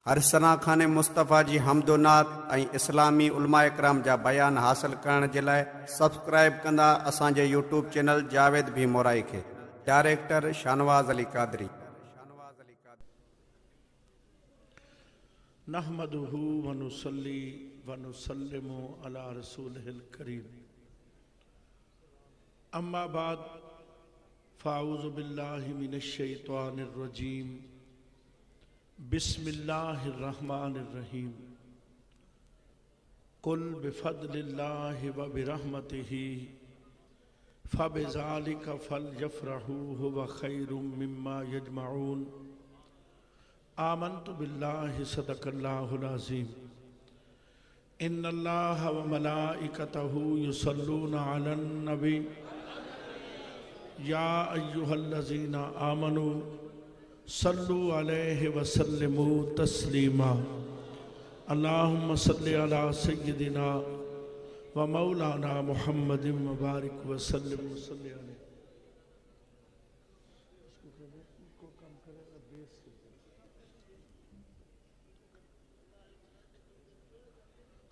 अरसना खान मुस्तफ़ा जी हमदोनात ऐं इस्लामी उलमा इकराम जा बयान हासिल करण जे लाइ सब्सक्राइब कंदा असांजे यूट्यूब चैनल जावेद भी मोराई खे। डायरेक्टर शानवाज़ अली कादरी। नहमदुहु व नुसल्ली व नुसल्लिमु अला रसूलिहिल करीम। अम्मा बाद फ़ाऊज़ु बिल्लाहि मिनश शैतानिर रजीम। बिस्मिल्लाहिर रहमानिर रहीम। कुल बिफ़द्लिल्लाहि व बिरहमतिही फ़बिज़ालिका फ़लयफ़रहू हुव खैरुम मिम्मा यजमऊन। आमन्तु बिल्लाहि सदक़ल्लाहुल अज़ीम। इन्नल्लाह व मलाइकतहु युसल्लूना अलन नबी या अय्युहल्लज़ीना आमनू सल्लु अलैहि व सल्लिमू तस्लीमा। अल्लाहुम्मा सल्लि अला सय्यिदिना व मौलाना मुहम्मदिन व बारिक व सल्लिम व सल्लि अलैहि।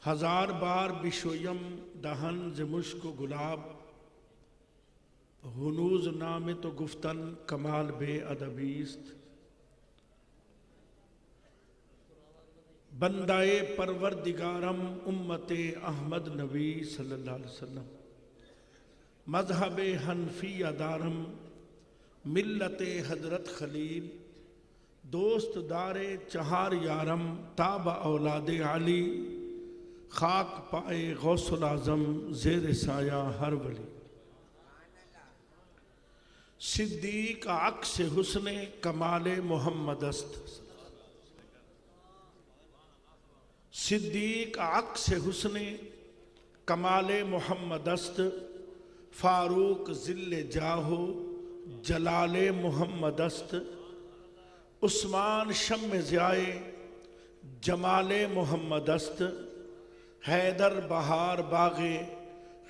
हजार बार बिशोयम दहन ज मुश्क गुलाब हुनूज नाम तो गुफ्तन कमाल बे अदबीस्त। बंदाए परवरदिगारम उम्मते अहमद नबी सल्लल्लाहु अलैहि वसल्लम। मजहब हनफी अदारम मिल्लते हजरत खलील। दोस्त दारे चहार यारम ताब औलाद अली। खाक पाए गौसुल आज़म ज़ेर साया हर वली। सिद्दीक अक्स हुस्ने कमाले मोहम्मद अस्त। सिद्दीक अक्स हुस्ने कमाले मोहम्मद अस्त। फारूक ज़िल्ले जाहो जलाले मोहम्मद अस्त। उस्मान शम्मे ज़ियाए जमाले मोहम्मद अस्त। हैदर बहार बागे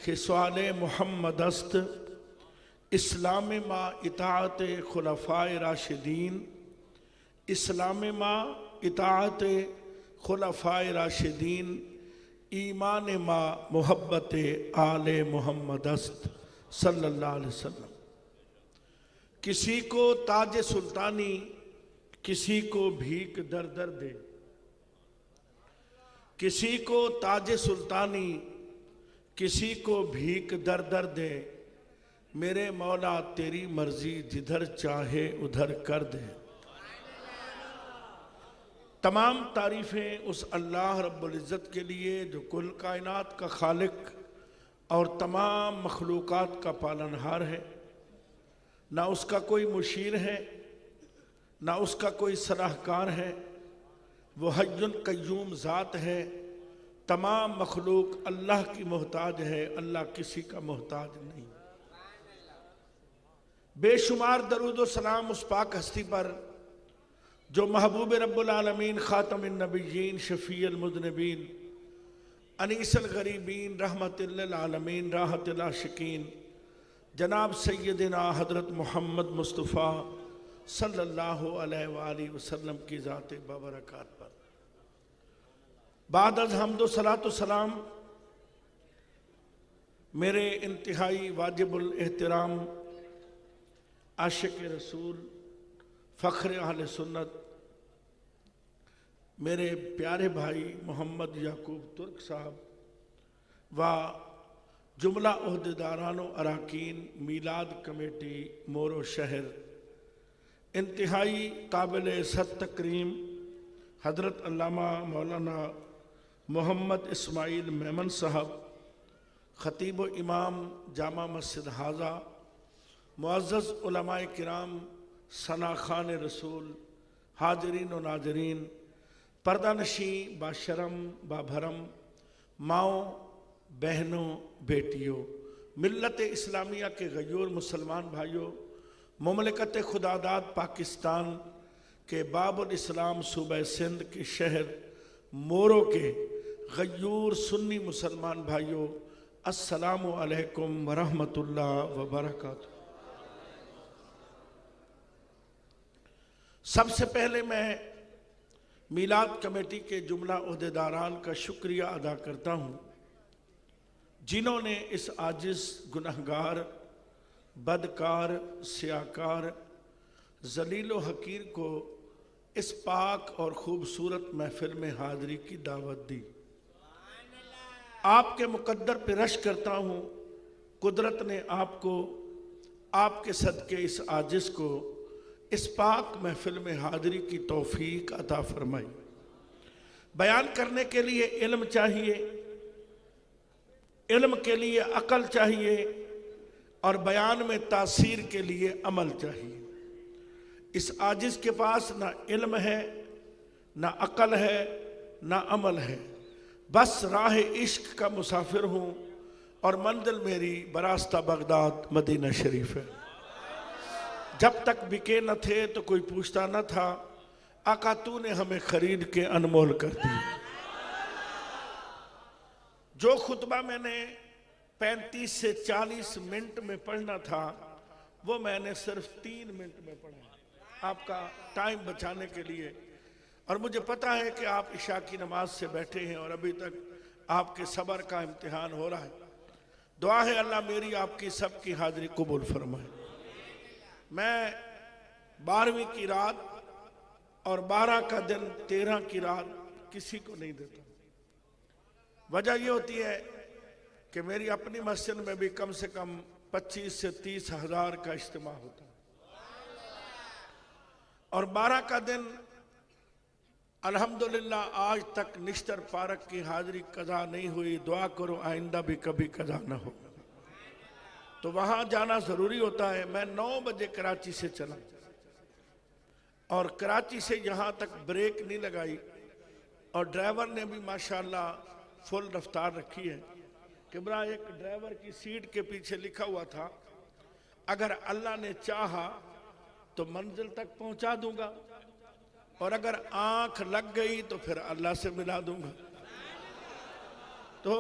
खिसवाले मोहम्मद अस्त। इस्लाम मा इताअत खुलफाए राशिदीन। इस्लाम मा इताअत खुलफाए राशिदीन। ईमान मा मोहब्बत आले मोहम्मद अस्त सल्लल्लाहु अलैहि वसल्लम। किसी को ताज सुल्तानी किसी को भीख दर दर दे। किसी को ताज सुल्तानी किसी को भीख दर दर दे। मेरे मौला तेरी मर्जी जिधर चाहे उधर कर दे। तमाम तारीफ़ें उस अल्लाह रब्बुल इज़्ज़त के लिए जो कुल कायनात का खालिक और तमाम मखलूक़ात का पालनहार है। ना उसका कोई मुशीर है ना उसका कोई सलाहकार है। वो हय्युन कय्यूम ज़ात है। तमाम मखलूक अल्लाह की मोहताज है, अल्लाह किसी का मोहताज नहीं। बेशुमार दरूद व सलाम उस पाक हस्ती पर जो महबूब रब्बुल आलमीन ख़ातमुन नबिय्यीन शफ़ीउल मुज़निबीन अनीसुल गरीबीन रहमतुल लिल आलमीन राहतुल आशिकीन जनाब सय्यदिना हज़रत मोहम्मद मुस्तफ़ा सल्लल्लाहु अलैहि वसल्लम की ज़ात बाबरकात पर बाद अज़ हम्दो सलातो सलाम मेरे इंतहाई वाजिबुल एहतराम आशिक रसूल फ़ख्र अहले सुन्नत मेरे प्यारे भाई मोहम्मद याकूब तुर्क साहब व जुमला ओहदेदारान अराकीन मीलाद कमेटी मोरो शहर इंतहाई काबिल सत तकरीम हज़रत अल्लामा मौलाना मोहम्मद इस्माइल मेमन साहब ख़तीब इमाम जामा मस्जिद हाजा मुअज़्ज़ज़ उलमाए किराम सना खान रसूल हाजरीन व नाजरीन पर्दानशी बाशरम बाभरम माओ बहनों बेटियों मिल्लत इस्लामिया के गयूर मुसलमान भाइयों मुमलिकत खुदादाद पाकिस्तान के बाबुल इस्लाम सूबा सिंध के शहर मोरो के गयूर सुन्नी मुसलमान भाइयों अस्सलामु अलैकुम व रहमतुल्लाह व बरकातुहू। सबसे पहले मैं मीलाद कमेटी के जुमला ओहदेदारान का शुक्रिया अदा करता हूँ जिन्होंने इस आजिज़ गुनहगार बदकार सियाकार जलीलो हकीर को इस पाक और खूबसूरत महफिल में हाजिरी की दावत दी। आपके मुकद्दर पे रश करता हूँ, कुदरत ने आपको आपके सदके इस आजिज़ को इस पाक महफिल में हाजिरी की तौफीक अता फरमाई। बयान करने के लिए इल्म चाहिए, इल्म के लिए अकल चाहिए और बयान में तासीर के लिए अमल चाहिए। इस आजिज़ के पास ना इल्म है, ना अकल है, ना अमल है। बस राह इश्क का मुसाफिर हूँ और मंजिल मेरी बरास्ता बगदाद मदीना शरीफ है। जब तक बिके न थे तो कोई पूछता न था, आका तूने हमें खरीद के अनमोल कर दिया। जो खुतबा मैंने 35 से 40 मिनट में पढ़ना था वो मैंने सिर्फ 3 मिनट में पढ़ा, आपका टाइम बचाने के लिए। और मुझे पता है कि आप इशा की नमाज से बैठे हैं और अभी तक आपके सब्र का इम्तिहान हो रहा है। दुआ है अल्लाह मेरी आपकी सबकी हाजिरी कबूल फरमाए। मैं 12वीं की रात और 12 का दिन 13 की रात किसी को नहीं देता। वजह यह होती है कि मेरी अपनी मस्जिद में भी कम से कम 25 से 30 हज़ार का इज्तिमा होता है और 12 का दिन अल्हम्दुलिल्लाह आज तक निश्तर पारक की हाजिरी कज़ा नहीं हुई। दुआ करो आइंदा भी कभी कज़ा न हो। तो वहां जाना जरूरी होता है। मैं 9 बजे कराची से चला और कराची से यहां तक ब्रेक नहीं लगाई और ड्राइवर ने भी माशाल्लाह फुल रफ्तार रखी है। किबरा एक ड्राइवर की सीट के पीछे लिखा हुआ था, अगर अल्लाह ने चाहा तो मंजिल तक पहुंचा दूंगा और अगर आंख लग गई तो फिर अल्लाह से मिला दूंगा। तो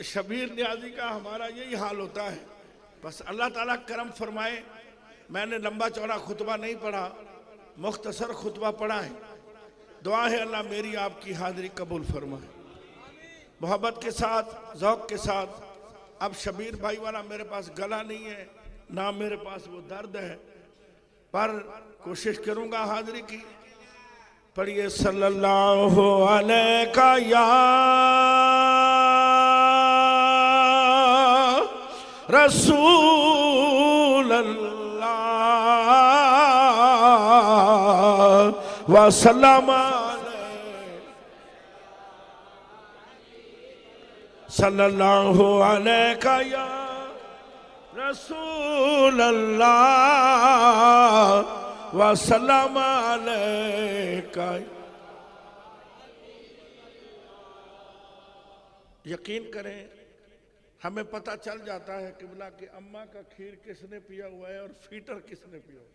शबीर न्याजी का हमारा यही हाल होता है। बस अल्लाह ताला करम फरमाए। मैंने लंबा चौड़ा खुतबा नहीं पढ़ा, मुख्तसर खुतबा पढ़ा है। दुआ है अल्लाह मेरी आपकी हाजिरी कबूल फरमाए। मोहब्बत के साथ, ज़ौक़ के साथ। अब शबीर भाई वाला मेरे पास गला नहीं है, ना मेरे पास वो दर्द है, पर कोशिश करूंगा हाजिरी की। पढ़िए सल्लल्लाहु अलैहि या रसूल अल्लाह व सल्लम सल्लल्लाहु अलैहि या रसूल अल्लाह व सल्लम अलैका। यकीन करें हमें पता चल जाता है किबला कि अम्मा का खीर किसने पिया हुआ है और फीटर किसने पिया हुआ है।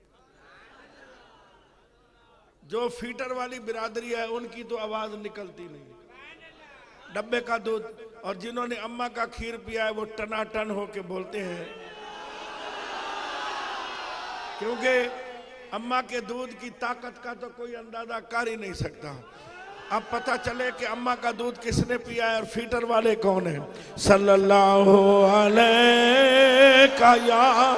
जो फीटर वाली बिरादरी है उनकी तो आवाज निकलती नहीं, डब्बे का दूध। और जिन्होंने अम्मा का खीर पिया है वो टनाटन होके बोलते हैं, क्योंकि अम्मा के दूध की ताकत का तो कोई अंदाजा कर ही नहीं सकता। अब पता चले कि अम्मा का दूध किसने पिया है और फीटर वाले कौन है। सल्लल्लाहु अलैका या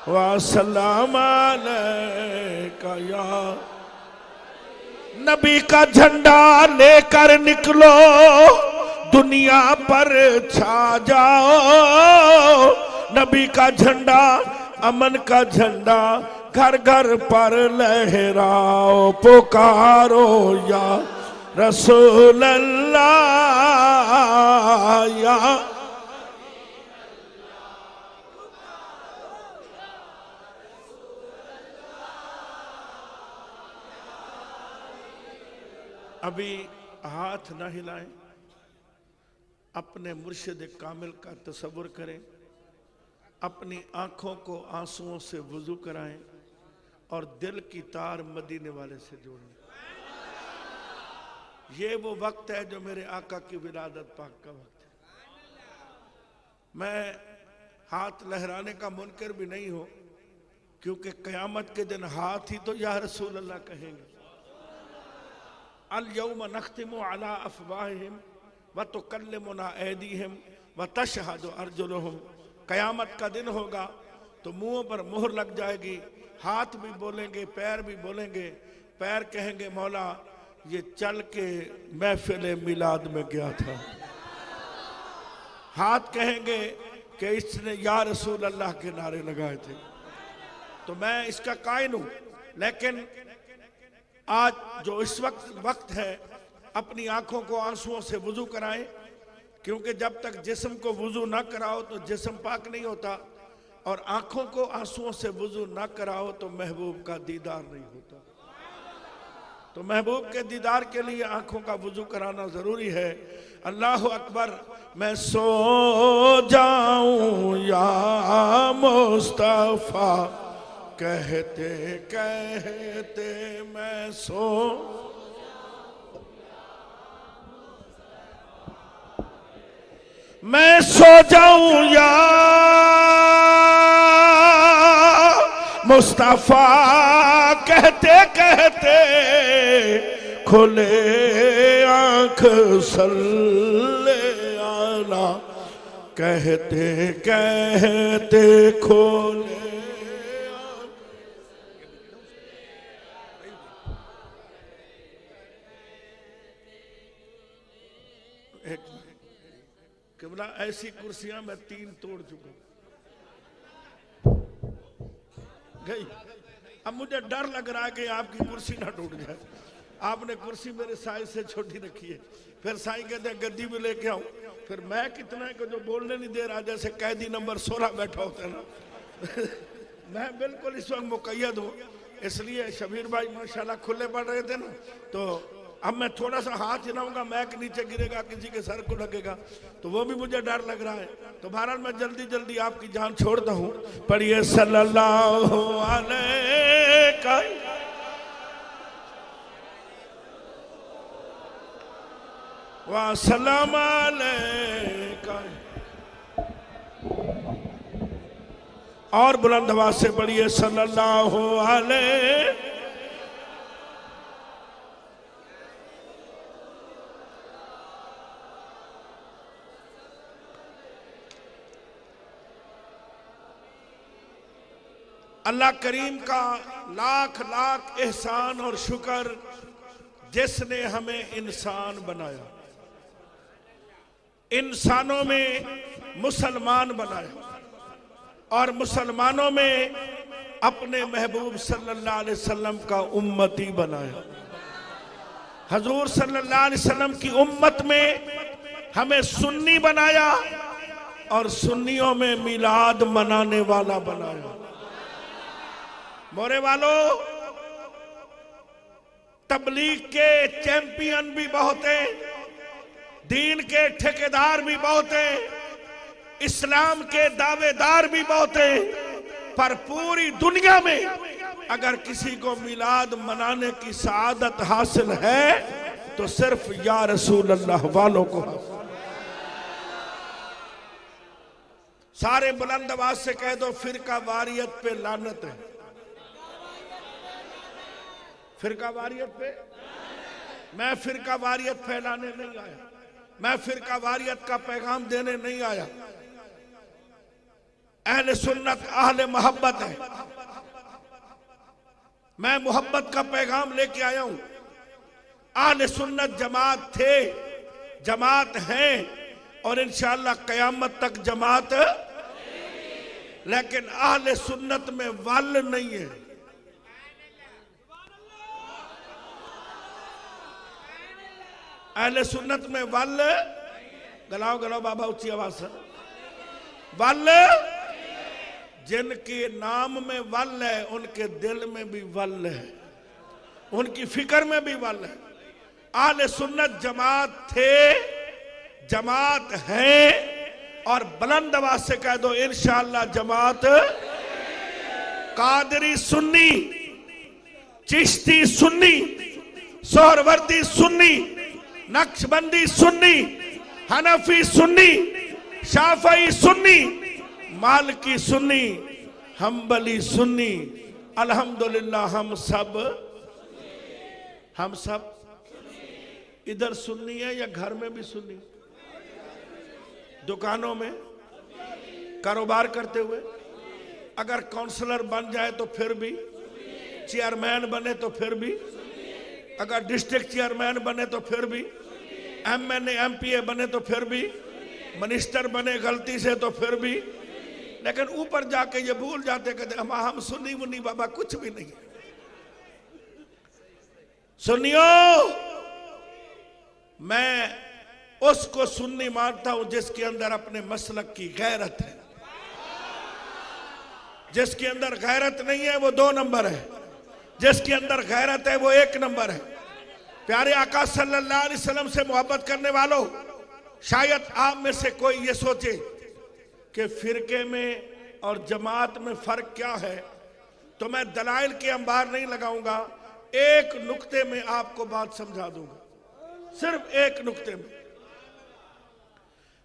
व सल्लम अलैका या। नबी का झंडा लेकर निकलो, दुनिया पर छा जाओ। नबी का झंडा, अमन का झंडा, घर घर पर लहराओ। पुकारो या रसूल अल्लाह या। अभी हाथ न हिलाएं, अपने मुर्शिद कामिल का तसव्वुर करें, अपनी आंखों को आंसुओं से वुजू कराएं और दिल की तार मदीने वाले से जोड़ें। ये वो वक्त है जो मेरे आका की विलादत पाक का वक्त है। मैं हाथ लहराने का मुनकर भी नहीं हूं, क्योंकि क़यामत के दिन हाथ ही तो या रसूल अल्लाह कहेंगे। अल यौम नख्तिमु अला अफ़वाहिहिम व तुकल्लिमुना ऐदीहिम व तशहदु अर्जुलुहुम। क़यामत का दिन होगा तो मुंहों पर मुहर लग जाएगी, हाथ भी बोलेंगे, पैर भी बोलेंगे। पैर कहेंगे मौला ये चल के महफिल मिलाद में गया था। हाथ कहेंगे कि इसने या रसूल अल्लाह के नारे लगाए थे। तो मैं इसका कायल हूं, लेकिन आज जो इस वक्त है, अपनी आंखों को आंसुओं से वुजू कराएं, क्योंकि जब तक जिस्म को वुजू ना कराओ तो जिस्म पाक नहीं होता, और आंखों को आंसुओं से वुजू ना कराओ तो महबूब का दीदार नहीं होता। तो महबूब के दीदार के लिए आंखों का वुजू कराना जरूरी है। अल्लाह अकबर। मैं सो जाऊं या मुस्तफा कहते कहते मैं सो, मैं सो जाऊं या मुस्तफा कहते कहते खुले आंख सल्ले आला कहते कहते खोले। किबला ऐसी कुर्सियां मैं 3 तोड़ चुका गई। अब मुझे डर लग रहा है कि आपकी कुर्सी ना टूट जाए। आपने कुर्सी मेरे साइज से छोटी रखी है। फिर साईं कहते हैं गद्दी भी लेके आऊं, फिर मैं कितना को जो बोलने नहीं दे रहा, जैसे कैदी नंबर 16 बैठा होता है ना। मैं बिल्कुल इस वक्त मुकैयद हूँ। इसलिए शबीर भाई माशाल्लाह खुले पड़ रहे थे ना, तो अब मैं थोड़ा सा हाथ हिलाऊंगा, मैक नीचे गिरेगा, किसी के सर को लगेगा, तो वो भी मुझे डर लग रहा है। तो बहरहाल मैं जल्दी जल्दी आपकी जान छोड़ता हूँ। पढ़िए सल्लल्लाहु अलैहि वसल्लम अलैका। और बुलंद आवाज से पढ़िए सल्लल्लाहु अलैहि। अल्लाह करीम का लाख लाख एहसान और शुक्र जिसने हमें इंसान बनाया, इंसानों में मुसलमान बनाया और मुसलमानों में अपने महबूब सल्लल्लाहु अलैहि वसल्लम का उम्मती बनाया। हजूर सल्लल्लाहु अलैहि वसल्लम की उम्मत में हमें सुन्नी बनाया और सुन्नियों में मिलाद मनाने वाला बनाया। मोरे वालों, तबलीग के चैंपियन भी बहुत हैं, दीन के ठेकेदार भी बहुत हैं, इस्लाम के दावेदार भी बहुत हैं, पर पूरी दुनिया में अगर किसी को मिलाद मनाने की सआदत हासिल है तो सिर्फ या रसूल अल्लाह वालों को। सारे बुलंद आवाज से कह दो, फिरका वारियत पे लानत है। फिरका वारियत पे, मैं फिरका वारियत फैलाने नहीं आया, मैं फिरका वारियत का पैगाम देने नहीं आया। अहले सुन्नत अहले मोहब्बत है, मैं मोहब्बत का पैगाम लेके आया हूं। अहले सुन्नत जमात थे, जमात हैं और इंशाअल्लाह कयामत तक जमात, लेकिन अहले सुन्नत में वल नहीं है। अहले सुन्नत में वल, गलाओ गलाओ बाबा ऊंची आवाज से, वल जिनके नाम में वल है उनके दिल में भी वल है, उनकी फिक्र में भी वल है। अहले सुन्नत जमात थे, जमात है और बुलंद आवाज से कह दो इंशाअल्लाह जमात। कादरी सुन्नी, चिश्ती सुन्नी, सोहरवर्दी सुन्नी, नक्शबंदी सुन्नी, हनफी सुन्नी, शाफई सुन्नी, मालिकी सुन्नी, हम्बली सुन्नी, अल्हम्दुलिल्लाह हम सब इधर सुन्नी है या घर में भी सुन्नी? दुकानों में कारोबार करते हुए, अगर काउंसलर बन जाए तो फिर भी, चेयरमैन बने तो फिर भी, अगर डिस्ट्रिक्ट चेयरमैन बने तो फिर भी, एमएनए एमपीए बने तो फिर भी, मिनिस्टर बने गलती से तो फिर भी, लेकिन ऊपर जाके ये भूल जाते कहते हम सुन्नी मुन्नी बाबा कुछ भी नहीं है। सुनियो, मैं उसको सुन्नी मानता हूं जिसके अंदर अपने मसलक की गैरत है। जिसके अंदर गैरत नहीं है वो 2 नंबर है, जिसके अंदर गैरत है वो 1 नंबर है। प्यारे आका सल्लल्लाहु अलैहि वसल्लम से मोहब्बत करने वालों, शायद आप में से कोई ये सोचे कि फिरके में और जमात में फर्क क्या है, तो मैं दलाइल के अंबार नहीं लगाऊंगा, एक नुक्ते में आपको बात समझा दूंगा, सिर्फ एक नुक्ते में।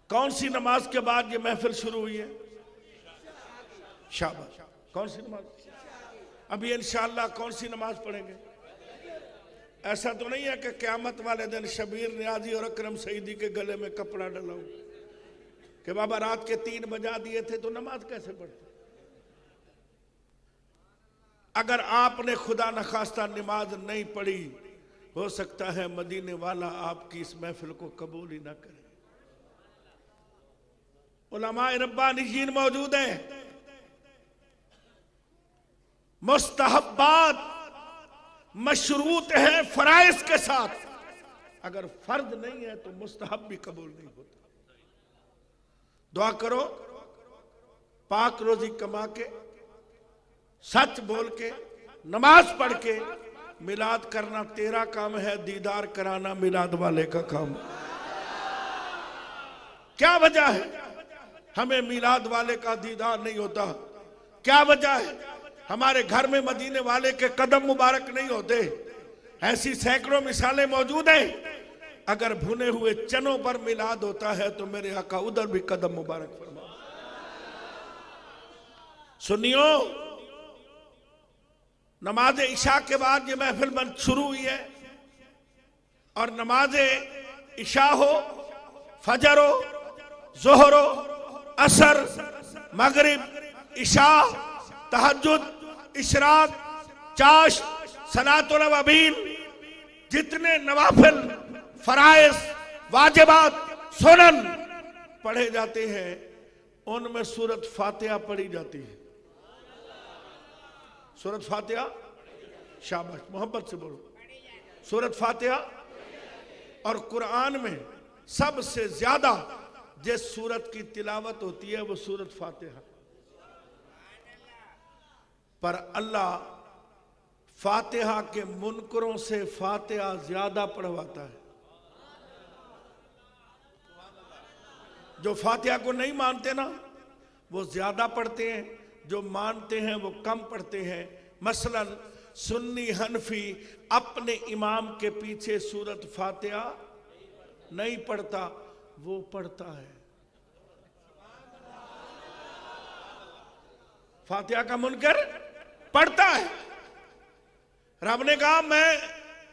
कौन सी नमाज के बाद ये महफिल शुरू हुई है? शाबाश। कौन सी नमाज? अभी इंशाअल्लाह कौन सी नमाज पढ़ेंगे? ऐसा तो नहीं है कि क़यामत वाले दिन शबीर नियाजी और अकरम सईदी के गले में कपड़ा डलाऊं कि बाबा रात के 3 बजा दिए थे तो नमाज कैसे पढ़ते? अगर आपने खुदा नखास्ता नमाज नहीं पढ़ी, हो सकता है मदीने वाला आपकी इस महफिल को कबूल ही ना करे। उलमाए रब्बानीयीन मौजूद हैं। मुस्तहब्बात मशरूत है फराइज के साथ, अगर फर्ज नहीं है तो मुस्तहब भी कबूल नहीं होता। दुआ करो, पाक रोजी कमा के, सच बोल के, नमाज पढ़ के मिलाद करना तेरा काम है, दीदार कराना मिलाद वाले का काम। क्या वजह है हमें मिलाद वाले का दीदार नहीं होता? क्या वजह है हमारे घर में मदीने वाले के कदम मुबारक नहीं होते? ऐसी सैकड़ों मिसालें मौजूद हैं। अगर भुने हुए चनों पर मिलाद होता है तो मेरे आका उधर भी कदम मुबारक फरमा। सुनियो, नमाज इशा के बाद ये महफिल बंद शुरू हुई है, और नमाज इशा हो, फजर हो, जोहर हो, असर, मगरिब, इशा, तहज्जुद, इशराक, चाश, सलातुल अवाबीन, जितने नवाफिल, फराइज, वाजिबात, सुनन पढ़े जाते हैं, उनमें सूरत फातिहा पढ़ी जाती है। सूरत फातिहा, शाबाश, मोहब्बत से बोलो, सूरत फातिहा। और कुरान में सबसे ज्यादा जिस सूरत की तिलावत होती है वो सूरत फातिहा। पर अल्लाह फातिहा के मुनकरों से फातिहा ज्यादा पढ़वाता है। जो फातिहा को नहीं मानते ना, वो ज्यादा पढ़ते हैं, जो मानते हैं वो कम पढ़ते हैं। मसलन सुन्नी हनफी अपने इमाम के पीछे सूरत फातिहा नहीं पढ़ता, वो पढ़ता है। फातिहा का मुनकर पढ़ता है। रब ने कहा मैं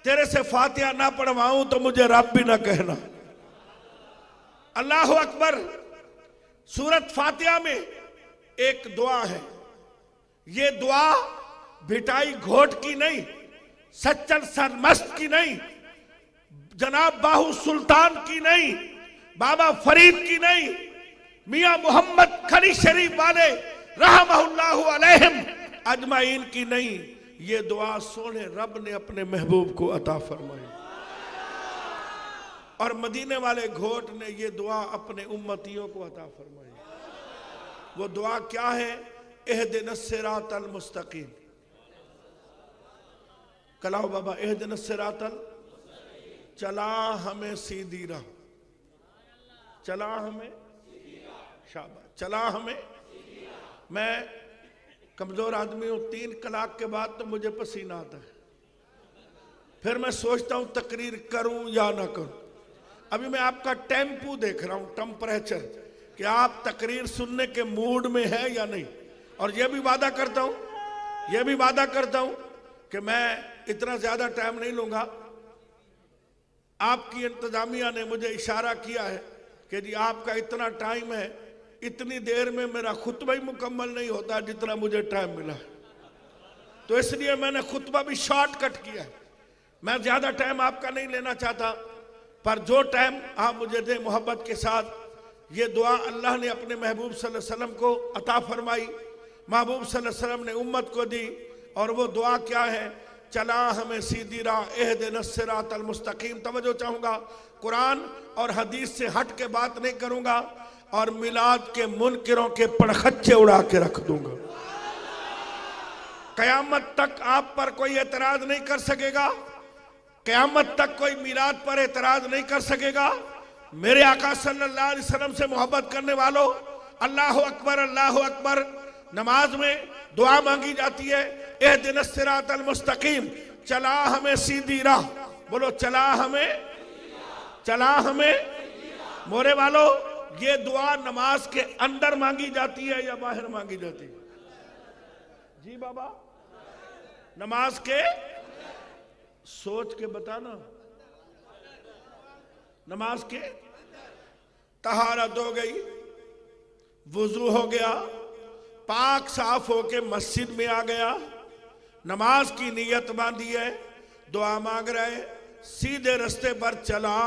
तेरे से फातिहा ना पढ़वाऊं तो मुझे रब भी ना कहना। अल्लाह अकबर। सूरत फातिहा में एक दुआ है। ये दुआ भिटाई घोट की नहीं, सच्चर सरमस्त की नहीं, जनाब बाहू सुल्तान की नहीं, बाबा फरीद की नहीं, मियां मोहम्मद खली शरीफ वाले रहमहुल्लाहु अलैहिम अजमाइन की नहीं। ये दुआ सोने रब ने अपने महबूब को अता फरमाई, और मदीने वाले घोट ने ये दुआ अपने उम्मतियों को अता फरमाई। वो दुआ क्या है? इहदिनस सिरातल मुस्तकीम। कलाओ बाबा, इहदिनस सिरातल, चला हमें सीधी राह, चला हमें, शाबाश, चला हमें। मैं कमजोर आदमी हूं, 3 कलाक के बाद तो मुझे पसीना आता है, फिर मैं सोचता हूं तकरीर करूं या ना करूं। अभी मैं आपका टेम्पू देख रहा हूं, टेम्परेचर, कि आप तकरीर सुनने के मूड में है या नहीं। और यह भी वादा करता हूं कि मैं इतना ज्यादा टाइम नहीं लूंगा। आपकी इंतजामिया ने मुझे इशारा किया है कि जी आपका इतना टाइम है, इतनी देर में मेरा खुतबा ही मुकम्मल नहीं होता जितना मुझे टाइम मिला है, तो इसलिए मैंने खुतबा भी शॉर्टकट किया है। मैं ज्यादा टाइम आपका नहीं लेना चाहता, पर जो टाइम आप मुझे दें मोहब्बत के साथ। ये दुआ अल्लाह ने अपने महबूब सल्लल्लाहु अलैहि वसल्लम को अता फरमाई, महबूब सल्लल्लाहु अलैहि वसल्लम ने उम्मत को दी। और वो दुआ क्या है? चला हमें सीधी राह इहदिनस सिरातल मुस्तकीम। तवज्जो चाहूंगा, कुरान और हदीस से हट के बात नहीं करूंगा और मिलाद के मुनकिरों के पड़खच्चे उड़ा के रख दूंगा। कयामत तक आप पर कोई एतराज नहीं कर सकेगा, कयामत तक कोई मिलाद पर एतराज नहीं कर सकेगा। मेरे आका सल्लल्लाहु अलैहि वसल्लम से मोहब्बत करने वालों, अल्लाह अकबर, अल्लाह अकबर। नमाज में दुआ मांगी जाती है, इहदिनस सिरातल मुस्तकीम, चला हमें सीधी राह। बोलो चला हमें। मोरे वालों, ये दुआ नमाज के अंदर मांगी जाती है या बाहर मांगी जाती है? जी बाबा, नमाज के, सोच के बताना। नमाज के, तहारत हो गई, वुजू हो गया, पाक साफ होके मस्जिद में आ गया, नमाज की नीयत बांधी है, दुआ मांग रहे, सीधे रास्ते पर चला।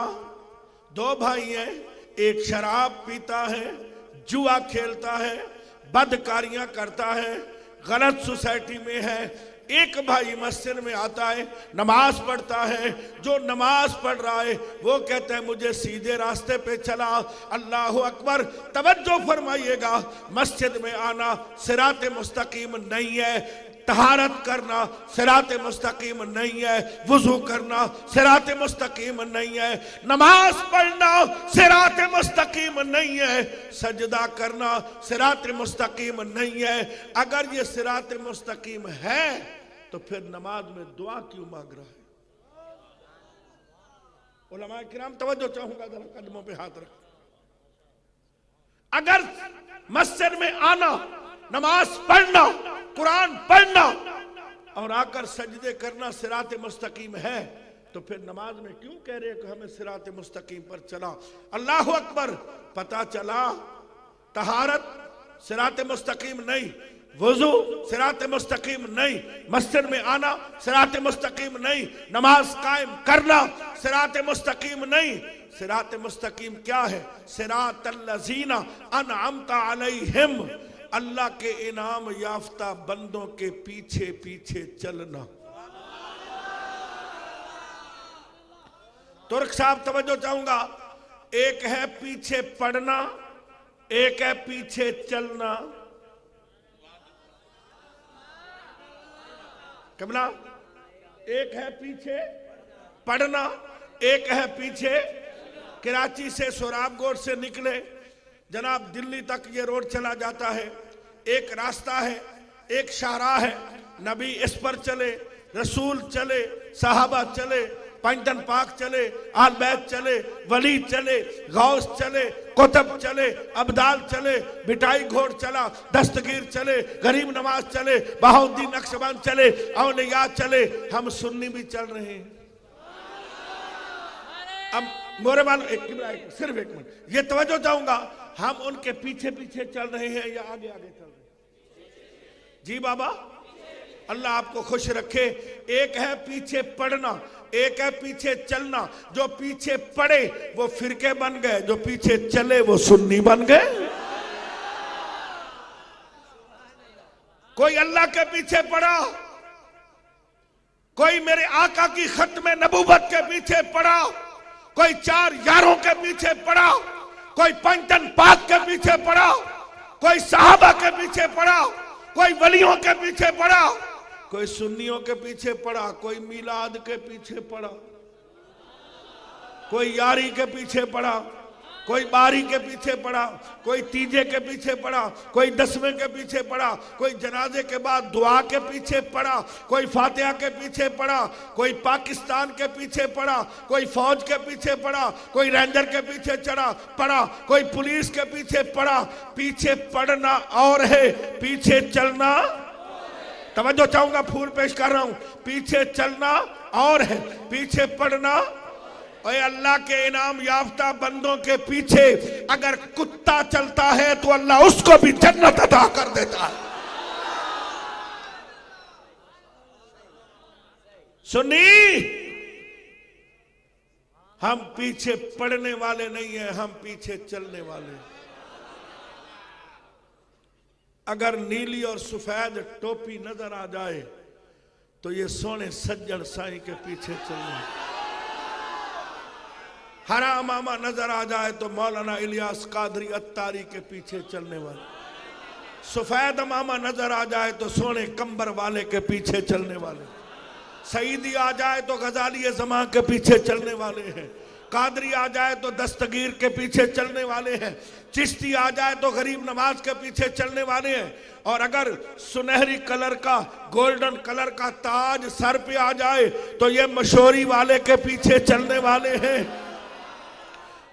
दो भाई हैं, एक शराब पीता है, जुआ खेलता है, बदकारियां करता है, गलत सोसाइटी में है। एक भाई मस्जिद में आता है, नमाज पढ़ता है। जो नमाज पढ़ रहा है वो कहता है मुझे सीधे रास्ते पे चला। अल्लाह अकबर। तवज्जो फरमाइएगा, मस्जिद में आना सिराते मुस्तकीम नहीं है, तहारत करना सिराते मुस्तकीम नहीं है, वुजू करना सिराते मुस्तकीम नहीं है, नमाज पढ़ना सिराते मुस्तकीम नहीं है, सजदा करना सिराते मुस्तकीम नहीं है। अगर ये सिराते मुस्तकीम है तो फिर नमाज में दुआ क्यों मांग रहा है? उलमाए किराम, तवज्जो चाहूंगा, जरा कदमों पे हाथ रख। अगर मस्जिद में आना, नमाज पढ़ना, कुरान पढ़ना और आकर सजदे करना सिराते मुस्तकीम है, तो फिर नमाज में क्यों कह रहे हैं कि हमें सिराते मुस्तकीम पर चला? अल्लाह अकबर। पता चला तहारत सिराते मुस्तकीम नहीं, वुजू सिराते मुस्तकीम नहीं, मस्जिद में आना सिराते मुस्तकीम नहीं, नमाज कायम करना सिराते मुस्तकीम नहीं। सिराते मुस्तकीम क्या है? सिरातल्लज़ीना अनअमता अलैहिम, अल्लाह के इनाम याफ्ता बंदों के पीछे पीछे चलना। तुर्क साहब, तवज्जो चाहूंगा, एक है पीछे पढ़ना, एक है पीछे चलना। कमला, एक है पीछे पढ़ना, एक है पीछे। कराची से सोराबगोट से निकले जनाब, दिल्ली तक ये रोड चला जाता है। एक रास्ता है, एक शाहराह है, नबी इस पर चले, रसूल चले, सहाबा चले, पंजतन पाक चले, आल बैत चले, वली चले, गौस चले, कुतुब चले, अब्दाल चले, बिटाई घोड़ चला, दस्तगीर चले, गरीब नवाज चले, बहाउद्दीन नक्शबंद चले, औलिया चले, हम सुन्नी भी चल रहे हैं। अब मोरे वालों, सिर्फ एक मिनट, ये तवज्जो चाहूंगा, हम उनके पीछे पीछे चल रहे हैं या आगे आगे चल रहे हैं? जी बाबा, अल्लाह आपको खुश रखे। एक है पीछे पढ़ना, एक है पीछे चलना। जो पीछे पढ़े वो फिरके बन गए, जो पीछे चले वो सुन्नी बन गए। कोई अल्लाह के पीछे पड़ा, कोई मेरे आका की खत्म नबूवत के पीछे पड़ा, कोई चार यारों के पीछे पड़ा, कोई पंजतन पाक के पीछे पड़ा, कोई सहाबा के पीछे पड़ा, कोई वलियों के पीछे पड़ा, कोई सुन्नियों के पीछे पड़ा, कोई मिलाद के पीछे पड़ा, कोई यारी के पीछे पड़ा। कोई बारी के पीछे पड़ा, कोई तीजे के पीछे पड़ा, कोई 10वें के पीछे पड़ा, कोई जनाजे के बाद दुआ के पीछे पड़ा, कोई फातिहा के पीछे पड़ा, कोई पाकिस्तान के पीछे पड़ा, कोई फौज के पीछे पड़ा, कोई रेंजर के पीछे पड़ा, कोई पुलिस के पीछे पड़ा। पीछे पड़ना और है, पीछे चलना। तवज्जो चाहूंगा, फूल पेश कर रहा हूं। पीछे चलना और है, पीछे पड़ना। और अल्लाह के इनाम याफ्ता बंदों के पीछे अगर कुत्ता चलता है तो अल्लाह उसको भी जन्नत अता कर देता है। सुनी, हम पीछे पड़ने वाले नहीं हैं, हम पीछे चलने वाले। अगर नीली और सफेद टोपी नजर आ जाए तो ये सोने सज्जन साईं के पीछे चलने। हरा अमामा नजर आ जाए तो मौलाना इलियास कादरी अत्तारी के पीछे चलने वाले। सफेद अमामा नजर आ जाए तो सोने कंबर वाले के पीछे चलने वाले। सईदी आ जाए तो गजाली ज़मां के पीछे चलने वाले हैं। कादरी आ जाए तो दस्तगीर के पीछे चलने वाले हैं। चिश्ती आ जाए तो गरीब नवाज के पीछे चलने वाले हैं। और अगर सुनहरी कलर का, गोल्डन कलर का ताज सर पे आ जाए तो ये मशोरी वाले के पीछे चलने वाले हैं।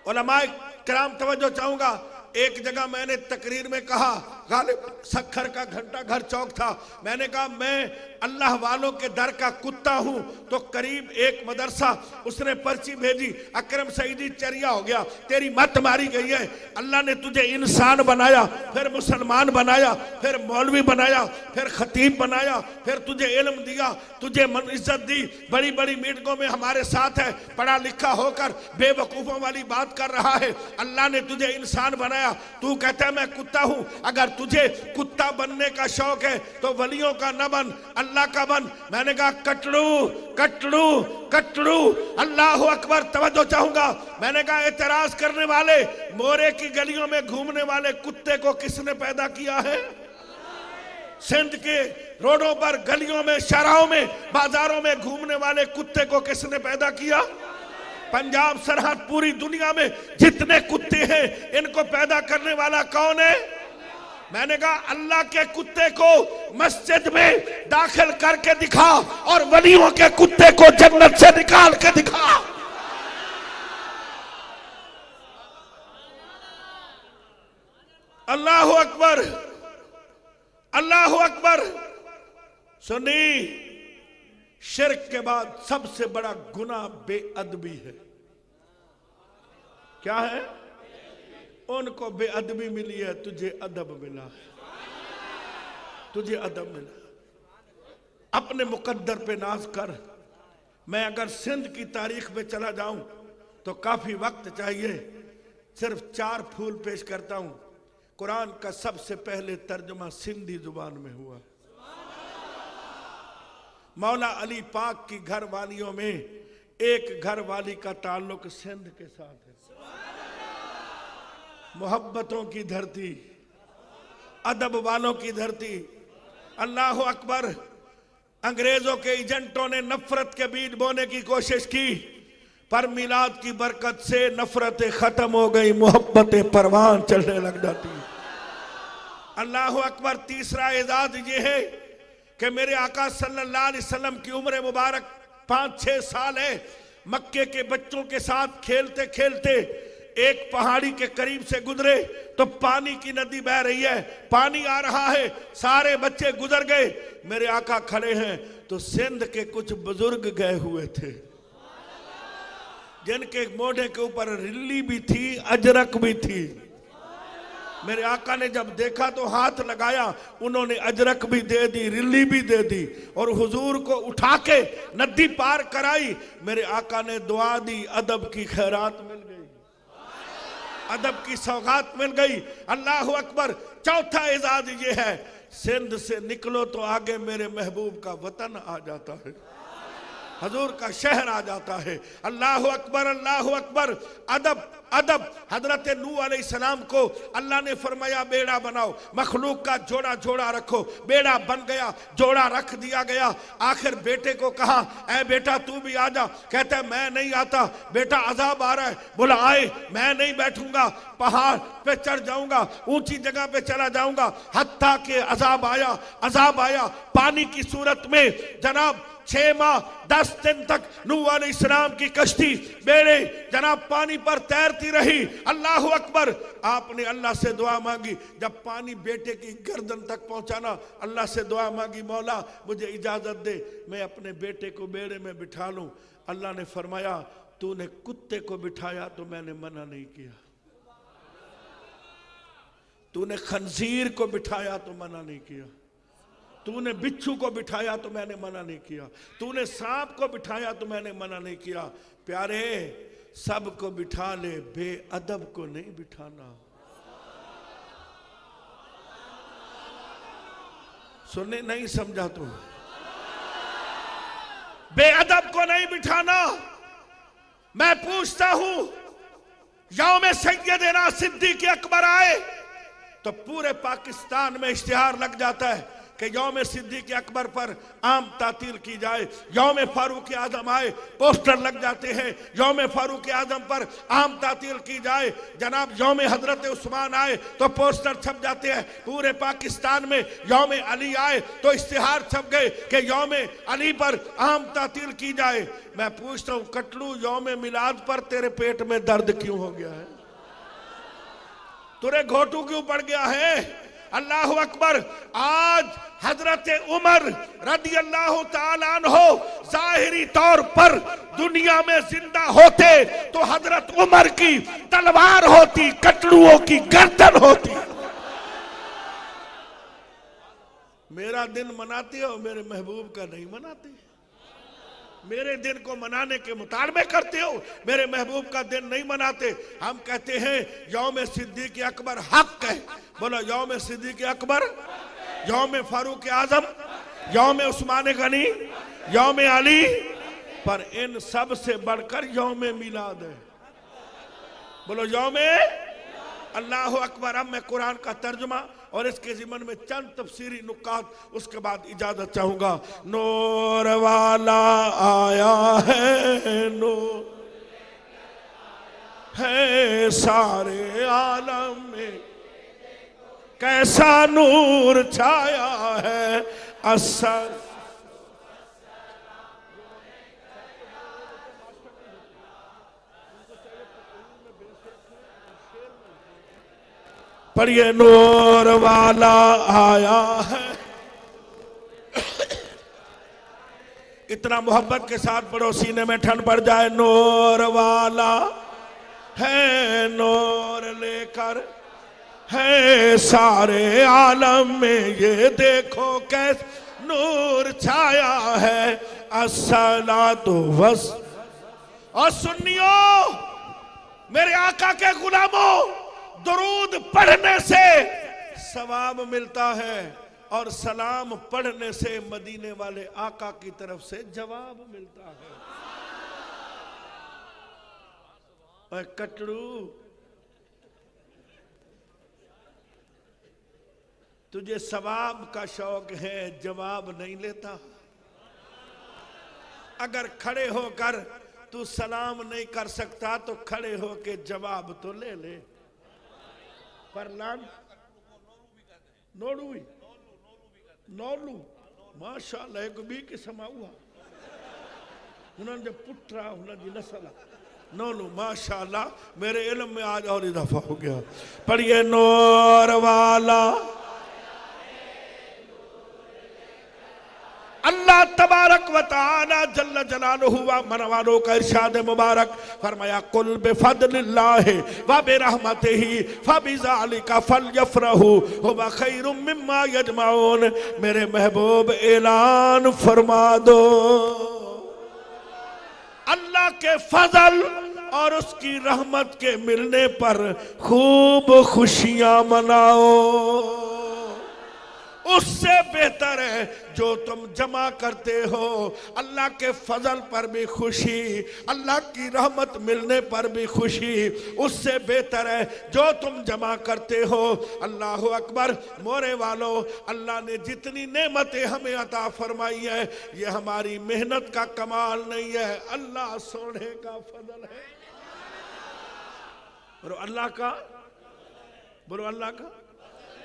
उलमाए किराम, तवज्जो चाहूंगा, एक जगह मैंने तकरीर में कहा, गालिब सखर का घंटा घर चौक था, मैंने कहा मैं अल्लाह वालों के दर का कुत्ता हूं। तो करीब एक मदरसा उसने पर्ची भेजी, अकरम सईदी चरिया हो गया, तेरी मत मारी गई है। अल्लाह ने तुझे इंसान बनाया, फिर मुसलमान बनाया, फिर मौलवी बनाया, फिर खतीब बनाया, फिर तुझे इल्म दिया, तुझे इज्जत दी, बड़ी बड़ी मीटिंगों में हमारे साथ है, पढ़ा लिखा होकर बेवकूफों वाली बात कर रहा है। अल्लाह ने तुझे इंसान बनाया, तू कहता है मैं कुत्ता हूं। अगर तुझे कुत्ता बनने का शौक है तो वलियों का न बन, अल्लाह का बन। मैंने कहा कटड़ू कटड़ू कटड़ू, अल्लाह अकबर। तवज्जो चाहूंगा, मैंने कहा एतराज करने वाले, मोरे की गलियों में घूमने वाले कुत्ते को किसने पैदा किया है? सिंध के रोडों पर, गलियों में, शहरों में, बाजारों में घूमने वाले कुत्ते को किसने पैदा किया? पंजाब सरहद, पूरी दुनिया में जितने कुत्ते हैं इनको पैदा करने वाला कौन है? मैंने कहा अल्लाह के कुत्ते को मस्जिद में दाखिल करके दिखा और वलियों के कुत्ते को जन्नत से निकाल के दिखा। अल्लाह अकबर, अल्लाह अकबर। सुनी, शिर्क के बाद सबसे बड़ा गुनाह बेअदबी है। क्या है? उनको बेअदबी मिली है, तुझे अदब मिला है, तुझे अदब मिला। अपने मुकद्दर पे नाज कर। मैं अगर सिंध की तारीख में चला जाऊं तो काफी वक्त चाहिए, सिर्फ 4 फूल पेश करता हूं। कुरान का सबसे पहले तर्जुमा सिंधी जुबान में हुआ। मौला अली पाक की घर वालियों में एक घर वाली का ताल्लुक सिंध के साथ है। मोहब्बतों की धरती, अदब वालों की धरती। अल्लाह अकबर। अंग्रेजों के एजेंटों ने नफरत के बीज बोने की कोशिश की, पर मिलाद की बरकत से नफरतें खत्म हो गई, मोहब्बतें परवान चलने लग जाती। अल्लाह अकबर। तीसरा एजाज ये है कि मेरे आका सल्लल्लाहु अलैहि वसल्लम की उम्र मुबारक 5-6 साल है। मक्के के बच्चों के साथ खेलते खेलते एक पहाड़ी के करीब से गुजरे तो पानी की नदी बह रही है, पानी आ रहा है, सारे बच्चे गुजर गए, मेरे आका खड़े हैं। तो सिंध के कुछ बुजुर्ग गए हुए थे, जिनके मोढ़े के ऊपर रिल्ली भी थी, अजरक भी थी। मेरे आका ने जब देखा तो हाथ लगाया, उन्होंने अजरक भी दे दी, रिल्ली भी दे दी और हुजूर को उठा के नदी पार कराई। मेरे आका ने दुआ दी, अदब की खैरात मिल गई, अदब की सौगात मिल गई। अल्लाह अकबर। चौथा एजाज ये है, सिंध से निकलो तो आगे मेरे महबूब का वतन आ जाता है। हजूर का शहर आ जाता है। अल्लाह अकबर, अल्लाह अकबर। अदब अदब। हजरत नूह अलैहिस्सलाम को अल्लाह ने फरमाया बेड़ा बनाओ, मखलूक का जोड़ा जोड़ा रखो। बेड़ा बन गया, जोड़ा रख दिया गया। आखिर बेटे को कहा, ऐ बेटा तू भी आ जा। कहता है मैं नहीं आता बेटा, अजाब आ रहा है। बोला आए, मैं नहीं बैठूंगा, पहाड़ पे चढ़ जाऊंगा, ऊंची जगह पे चला जाऊंगा। हत्ता के अजाब आया, अजाब आया पानी की सूरत में। जनाब 6 माह 10 दिन तक नूह अलैहिस्सलाम की कश्ती बेड़े जनाब पानी पर तैरती रही। अल्लाह अकबर। आपने अल्लाह से दुआ मांगी। जब पानी बेटे की गर्दन तक पहुंचा ना, अल्लाह से दुआ मांगी, मौला मुझे इजाजत दे मैं अपने बेटे को बेड़े में बिठा लूं। अल्लाह ने फरमाया तूने कुत्ते को बिठाया तो मैंने मना नहीं किया, तूने खंजीर को बिठाया तो मना नहीं किया, तूने बिच्छू को बिठाया तो मैंने मना नहीं किया, तूने सांप को बिठाया तो मैंने मना नहीं किया। प्यारे सबको बिठा ले, बेअदब को नहीं बिठाना। सुनने नहीं समझा तू? बेअदब को नहीं बिठाना। मैं पूछता हूं, यौम सैयदना सिद्दीक़ अकबर आए तो पूरे पाकिस्तान में इश्तिहार लग जाता है कि यौम सिद्दीक़ अकबर पर आम तातील की जाए। यौम फारूक आजम आए, पोस्टर लग जाते हैं, यौम फारूक आजम पर आम तातील की जाए। जनाब यौम हजरत उस्मान आए तो पोस्टर छप जाते हैं पूरे पाकिस्तान में। यौम अली आए तो इश्तिहार छप गए कि यौम अली पर आम तातील की जाए। मैं पूछता हूं कटलू, यौम मिलाद पर तेरे पेट में दर्द क्यों हो गया है? तुरे घोटू क्यों पड़ गया है? अल्लाह अकबर। आज हजरत उमर रदी अल्लाह ताला अन्हो जाहिरी तौर पर दुनिया में जिंदा होते तो हजरत उमर की तलवार होती, कटलुओं की गर्दन होती। मेरा दिन मनाते हो, मेरे महबूब का नहीं मनाते। मेरे दिन को मनाने के मुतालबे करते हो, मेरे महबूब का दिन नहीं मनाते। हम कहते हैं यौम सिद्दीक़ अकबर हक है। बोलो यौम सिद्दीक़ अकबर, यौम फारूक आजम, यौम उस्मान गनी, यौम अली, पर इन सब से बढ़कर यौम मिलाद है। बोलो यौम अल्लाह अकबर। अब मैं कुरान का तर्जुमा और इसके ज़िमन में चंद तफसीरी नुकात, उसके बाद इजाजत चाहूंगा। नूर वाला आया है, नूर है सारे आलम में, कैसा नूर छाया है असर। पढ़िए नूर वाला आया है। इतना मोहब्बत के साथ पढ़ो, सीने में ठंड पड़ जाए। नूर वाला है, नूर लेकर है सारे आलम में, ये देखो कैसे नूर छाया है अस्सलातु वस। और सुन्नियो, मेरे आका के गुलामों, दुरूद पढ़ने से सवाब मिलता है और सलाम पढ़ने से मदीने वाले आका की तरफ से जवाब मिलता है। और कटरू, तुझे सवाब का शौक है, जवाब नहीं लेता। अगर खड़े होकर तू सलाम नहीं कर सकता तो खड़े होके जवाब तो ले ले। परलान नोलू नोलू माशाअल्लाह एक बी किस्म हुआ उन्होंने जब पुट्रा उन्होंने नस्ल नोलू माशाअल्लाह। मेरे इल्म में आज और इजाफा हो गया। पढ़िए नूर वाला। अल्लाह तबारक व तआला जल्ल जलालुहु व मनवालो का इरशाद मुबारक फरमाया, कुल बिफदलिल्लाहि व बिरहमतिही फबिज़ालिका फलयफ़रहू हुवा खैरुम मिम्मा यजमाऊन। मेरे महबूब ऐलान फरमा दो, अल्लाह के फजल और उसकी रहमत के मिलने पर खूब खुशियां मनाओ। उससे बेहतर है जो तुम जमा करते हो। अल्लाह के फजल पर भी खुशी, अल्लाह की रहमत मिलने पर भी खुशी, उससे बेहतर है जो तुम जमा करते हो। अल्लाह अकबर। मोरे वालों, अल्लाह ने जितनी नेमतें हमें अता फरमाई है, ये हमारी मेहनत का कमाल नहीं है, अल्लाह सोने का फजल है। बोलो अल्लाह का, बोलो अल्लाह का।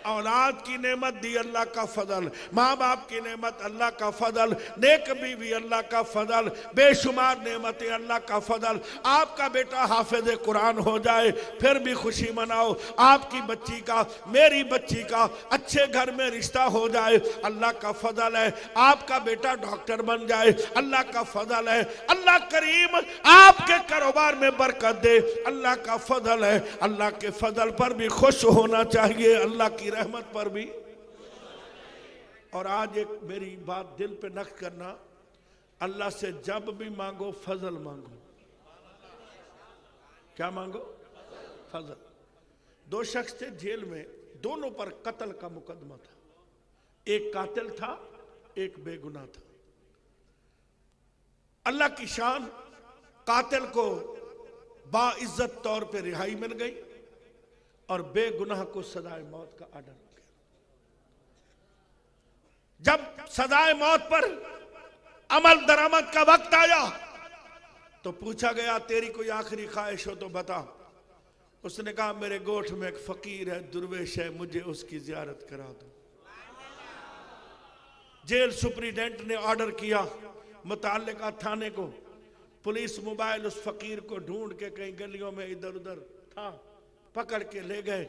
औलाद की नेमत दी अल्लाह का फजल, माँ बाप की नेमत अल्लाह का फजल, नेक बीवी अल्लाह का फजल, बेशुमार नेमतें अल्लाह का फजल। आपका बेटा हाफिज कुरान हो जाए फिर भी खुशी मनाओ। आपकी बच्ची का, मेरी बच्ची का अच्छे घर में रिश्ता हो जाए, अल्लाह का फजल है। आपका बेटा डॉक्टर बन जाए, अल्लाह का फजल है। अल्लाह करीम आपके कारोबार में बरकत दे, अल्लाह का फजल है। अल्लाह के फजल पर भी खुश होना चाहिए, अल्लाह की रहमत पर भी। और आज एक मेरी बात दिल पे नक्श करना, अल्लाह से जब भी मांगो फजल मांगो। क्या मांगो? फजल। दो शख्स थे जेल में, दोनों पर कत्ल का मुकदमा था। एक कातिल था, एक बेगुनाह था। अल्लाह की शान, कातिल को बाइज्जत तौर पे रिहाई मिल गई और बेगुनाह को सजाए मौत का आर्डर हो गया। जब सजाए मौत पर अमल दरामद का वक्त आया तो पूछा गया, तेरी कोई आखिरी ख्वाहिश हो तो बता। उसने कहा, मेरे गोठ में एक फकीर है, दुर्वेश है, मुझे उसकी जियारत करा दो। जेल सुप्रीडेंट ने ऑर्डर किया मुताल्लिका थाने को, पुलिस मोबाइल उस फकीर को ढूंढ के कहीं गलियों में इधर उधर था, पकड़ के ले गए।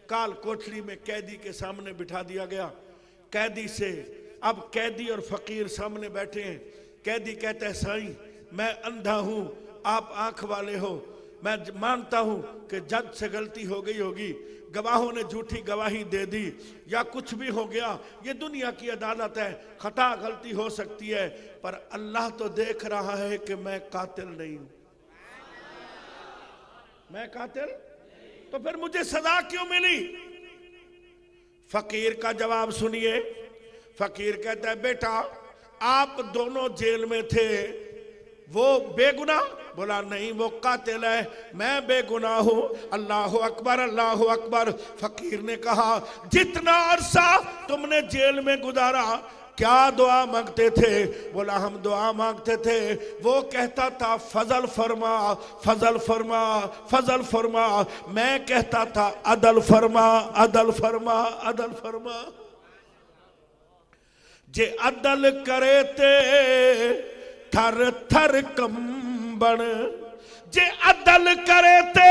काल कोठरी में कैदी के सामने बिठा दिया गया। कैदी से अब कैदी और फकीर सामने बैठे हैं। कैदी कहता है, साईं मैं अंधा हूं, आप आंख वाले हो, मैं मानता हूं कि जज से गलती हो गई होगी, गवाहों ने झूठी गवाही दे दी या कुछ भी हो गया, ये दुनिया की अदालत है, खता गलती हो सकती है, पर अल्लाह तो देख रहा है कि मैं कातिल नहीं हूं। मैं कातिल, तो फिर मुझे सजा क्यों मिली? फकीर का जवाब सुनिए। फकीर कहता है, बेटा आप दोनों जेल में थे, वो बेगुनाह? बोला नहीं, वो कातिल है, मैं बेगुनाह हूं। अल्लाह अकबर, अल्लाह अकबर। फकीर ने कहा, जितना अरसा तुमने जेल में गुजारा क्या दुआ मांगते थे? बोला हम दुआ मांगते थे, वो कहता था फजल फरमा, फजल फरमा, फजल फरमा। मैं कहता था अदल फरमा, अदल फरमा, अदल फरमा। जे अदल करे ते थर थर कंबन, जे अदल करे ते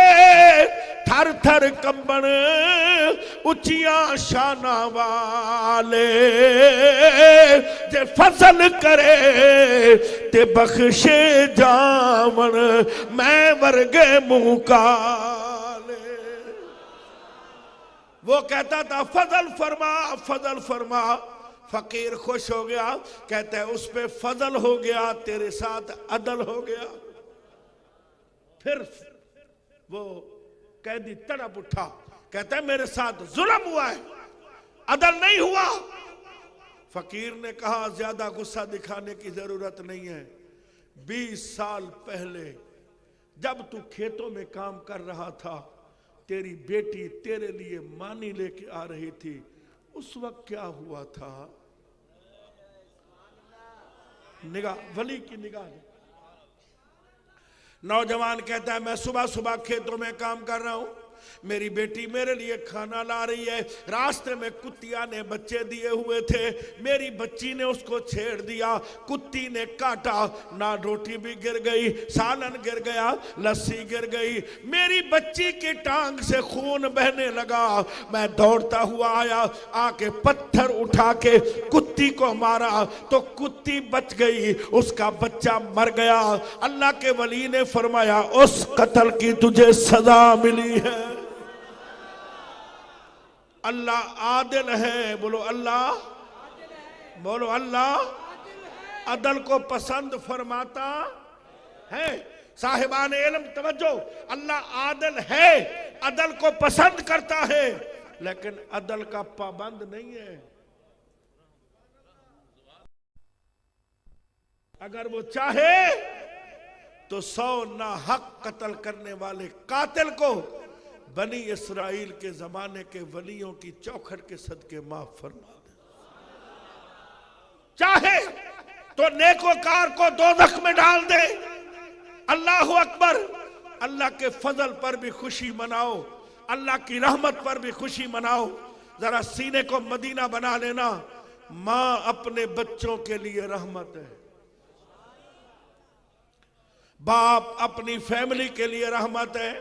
थर थर कंबन, उचिया शाना वाले जे फजल करे ते बख्शे जावन, मैं वर्गे मुंह काले। वो कहता था फजल फरमा, फजल फरमा। फकीर खुश हो गया, कहता है उस पे फजल हो गया, तेरे साथ अदल हो गया। फिर वो कैदी तड़प उठा, कहता है मेरे साथ जुल्म हुआ है, अदल नहीं हुआ। फकीर ने कहा, ज्यादा गुस्सा दिखाने की जरूरत नहीं है। 20 साल पहले जब तू खेतों में काम कर रहा था, तेरी बेटी तेरे लिए मानी लेके आ रही थी, उस वक्त क्या हुआ था? निगाह, वली की निगाह। नौजवान कहता है, मैं सुबह सुबह खेतों में काम कर रहा हूं, मेरी बेटी मेरे लिए खाना ला रही है, रास्ते में कुत्तिया ने बच्चे दिए हुए थे, मेरी बच्ची ने उसको छेड़ दिया, कुत्ती ने काटा, ना रोटी भी गिर गई, सालन गिर गया, लस्सी गिर गई, मेरी बच्ची की टांग से खून बहने लगा। मैं दौड़ता हुआ आया, आके पत्थर उठा के कुत्ती को मारा तो कुत्ती बच गई, उसका बच्चा मर गया। अल्लाह के वली ने फरमाया, उस कत्ल की तुझे सजा मिली है। अल्लाह आदिल है, बोलो अल्लाह, बोलो अल्लाह अदल को पसंद फरमाता है। साहिबान इल्म तवज्जो, अल्लाह आदिल है, अदल को पसंद करता है, लेकिन अदल का पाबंद नहीं है। अगर वो चाहे तो 100 नाहक कत्ल करने वाले कातिल को बनी इसराइल के जमाने के वलियों की चौखट के सदके माफ फरमा दे। चाहे तो नेकोकार को दोज़ख में डाल दे। अल्लाह अकबर। अल्लाह के फजल पर भी खुशी मनाओ, अल्लाह की रहमत पर भी खुशी मनाओ। जरा सीने को मदीना बना लेना। मां अपने बच्चों के लिए रहमत है, बाप अपनी फैमिली के लिए रहमत है,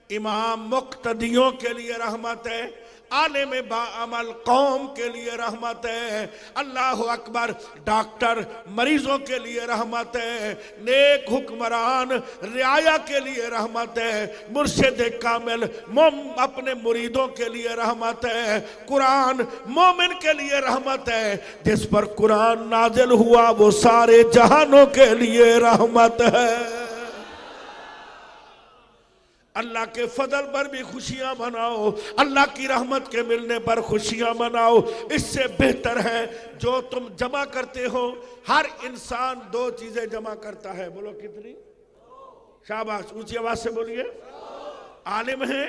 इमाम मुक्तदियों के लिए रहमत है, आलिम बाअमल कौम के लिए रहमत है। अल्लाह अकबर। डॉक्टर मरीजों के लिए रहमत है, नेक हुक्मरान रियाया के लिए रहमत है, मुर्शिद कामिल अपने मुरीदों के लिए रहमत है, कुरान मोमिन के लिए रहमत है। जिस पर कुरान नाजिल हुआ वो सारे जहानों के लिए रहमत है। अल्लाह के फजल पर भी खुशियां मनाओ, अल्लाह की रहमत के मिलने पर खुशियां मनाओ। इससे बेहतर है जो तुम जमा करते हो। हर इंसान 2 चीजें जमा करता है। बोलो कितनी? शाबाश, ऊंची आवाज से बोलिए। आलिम है,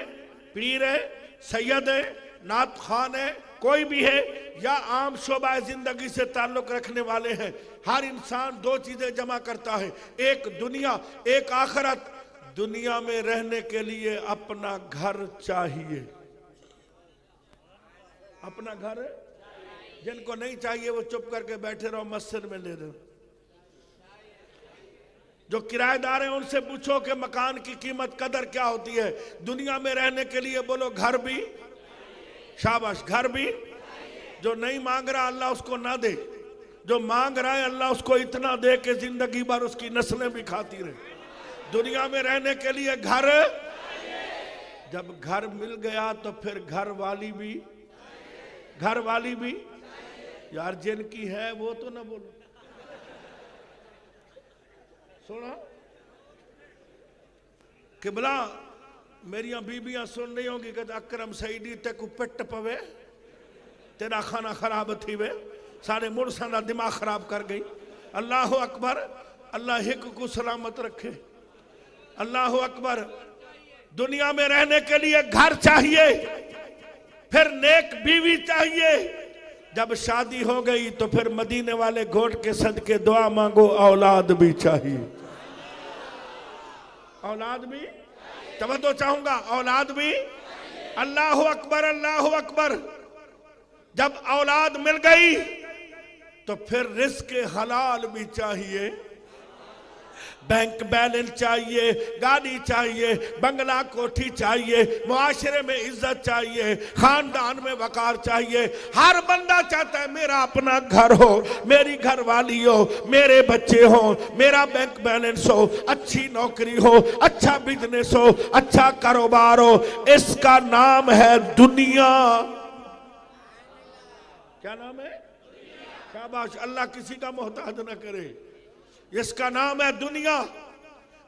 पीर है, सैयद है, नात खान है, कोई भी है, या आम शोबा जिंदगी से ताल्लुक रखने वाले हैं। हर इंसान 2 चीजें जमा करता है, एक दुनिया, एक आखिरत। दुनिया में रहने के लिए अपना घर चाहिए। अपना घर जिनको नहीं चाहिए वो चुप करके बैठे रहो, मस्जिद में ले रहे। जो किराएदार हैं उनसे पूछो कि मकान की कीमत कदर क्या होती है। दुनिया में रहने के लिए बोलो घर भी। शाबाश, घर भी। जो नहीं मांग रहा अल्लाह उसको ना दे, जो मांग रहा है अल्लाह उसको इतना दे कि जिंदगी भर उसकी नस्लें भी खाती रहे। दुनिया में रहने के लिए घर। जब घर मिल गया तो फिर घर वाली भी। घर वाली भी यार जिनकी है वो तो ना बोलो। सुनो किबला, मेरिया बीबियां सुन रही होंगी कि अकरम सईदी तेको पिट पवे, तेरा खाना खराब थी वे, सारे मुड़सा का दिमाग खराब कर गई। अल्लाह अकबर। अल्लाह हिक को सलामत रखे। अल्लाह अकबर। दुनिया में रहने के लिए घर चाहिए, फिर नेक बीवी चाहिए। जब शादी हो गई तो फिर मदीने वाले घोट के सदके दुआ मांगो, औलाद भी चाहिए। औलाद भी तवज्जो चाहूंगा, औलाद भी। अल्लाह अकबर, अल्लाह अकबर। जब औलाद मिल गई तो फिर रिज़्क़ हलाल भी चाहिए, बैंक बैलेंस चाहिए, गाड़ी चाहिए, बंगला कोठी चाहिए, मुआशरे में इज्जत चाहिए, खानदान में वकार चाहिए। हर बंदा चाहता है मेरा अपना घर हो, मेरी घर वाली हो, मेरे बच्चे हो, मेरा बैंक बैलेंस हो, अच्छी नौकरी हो, अच्छा बिजनेस हो, अच्छा कारोबार हो। इसका नाम है दुनिया। क्या नाम है? शाबाश, अल्लाह किसी का मोहताज न करे। इसका नाम है दुनिया।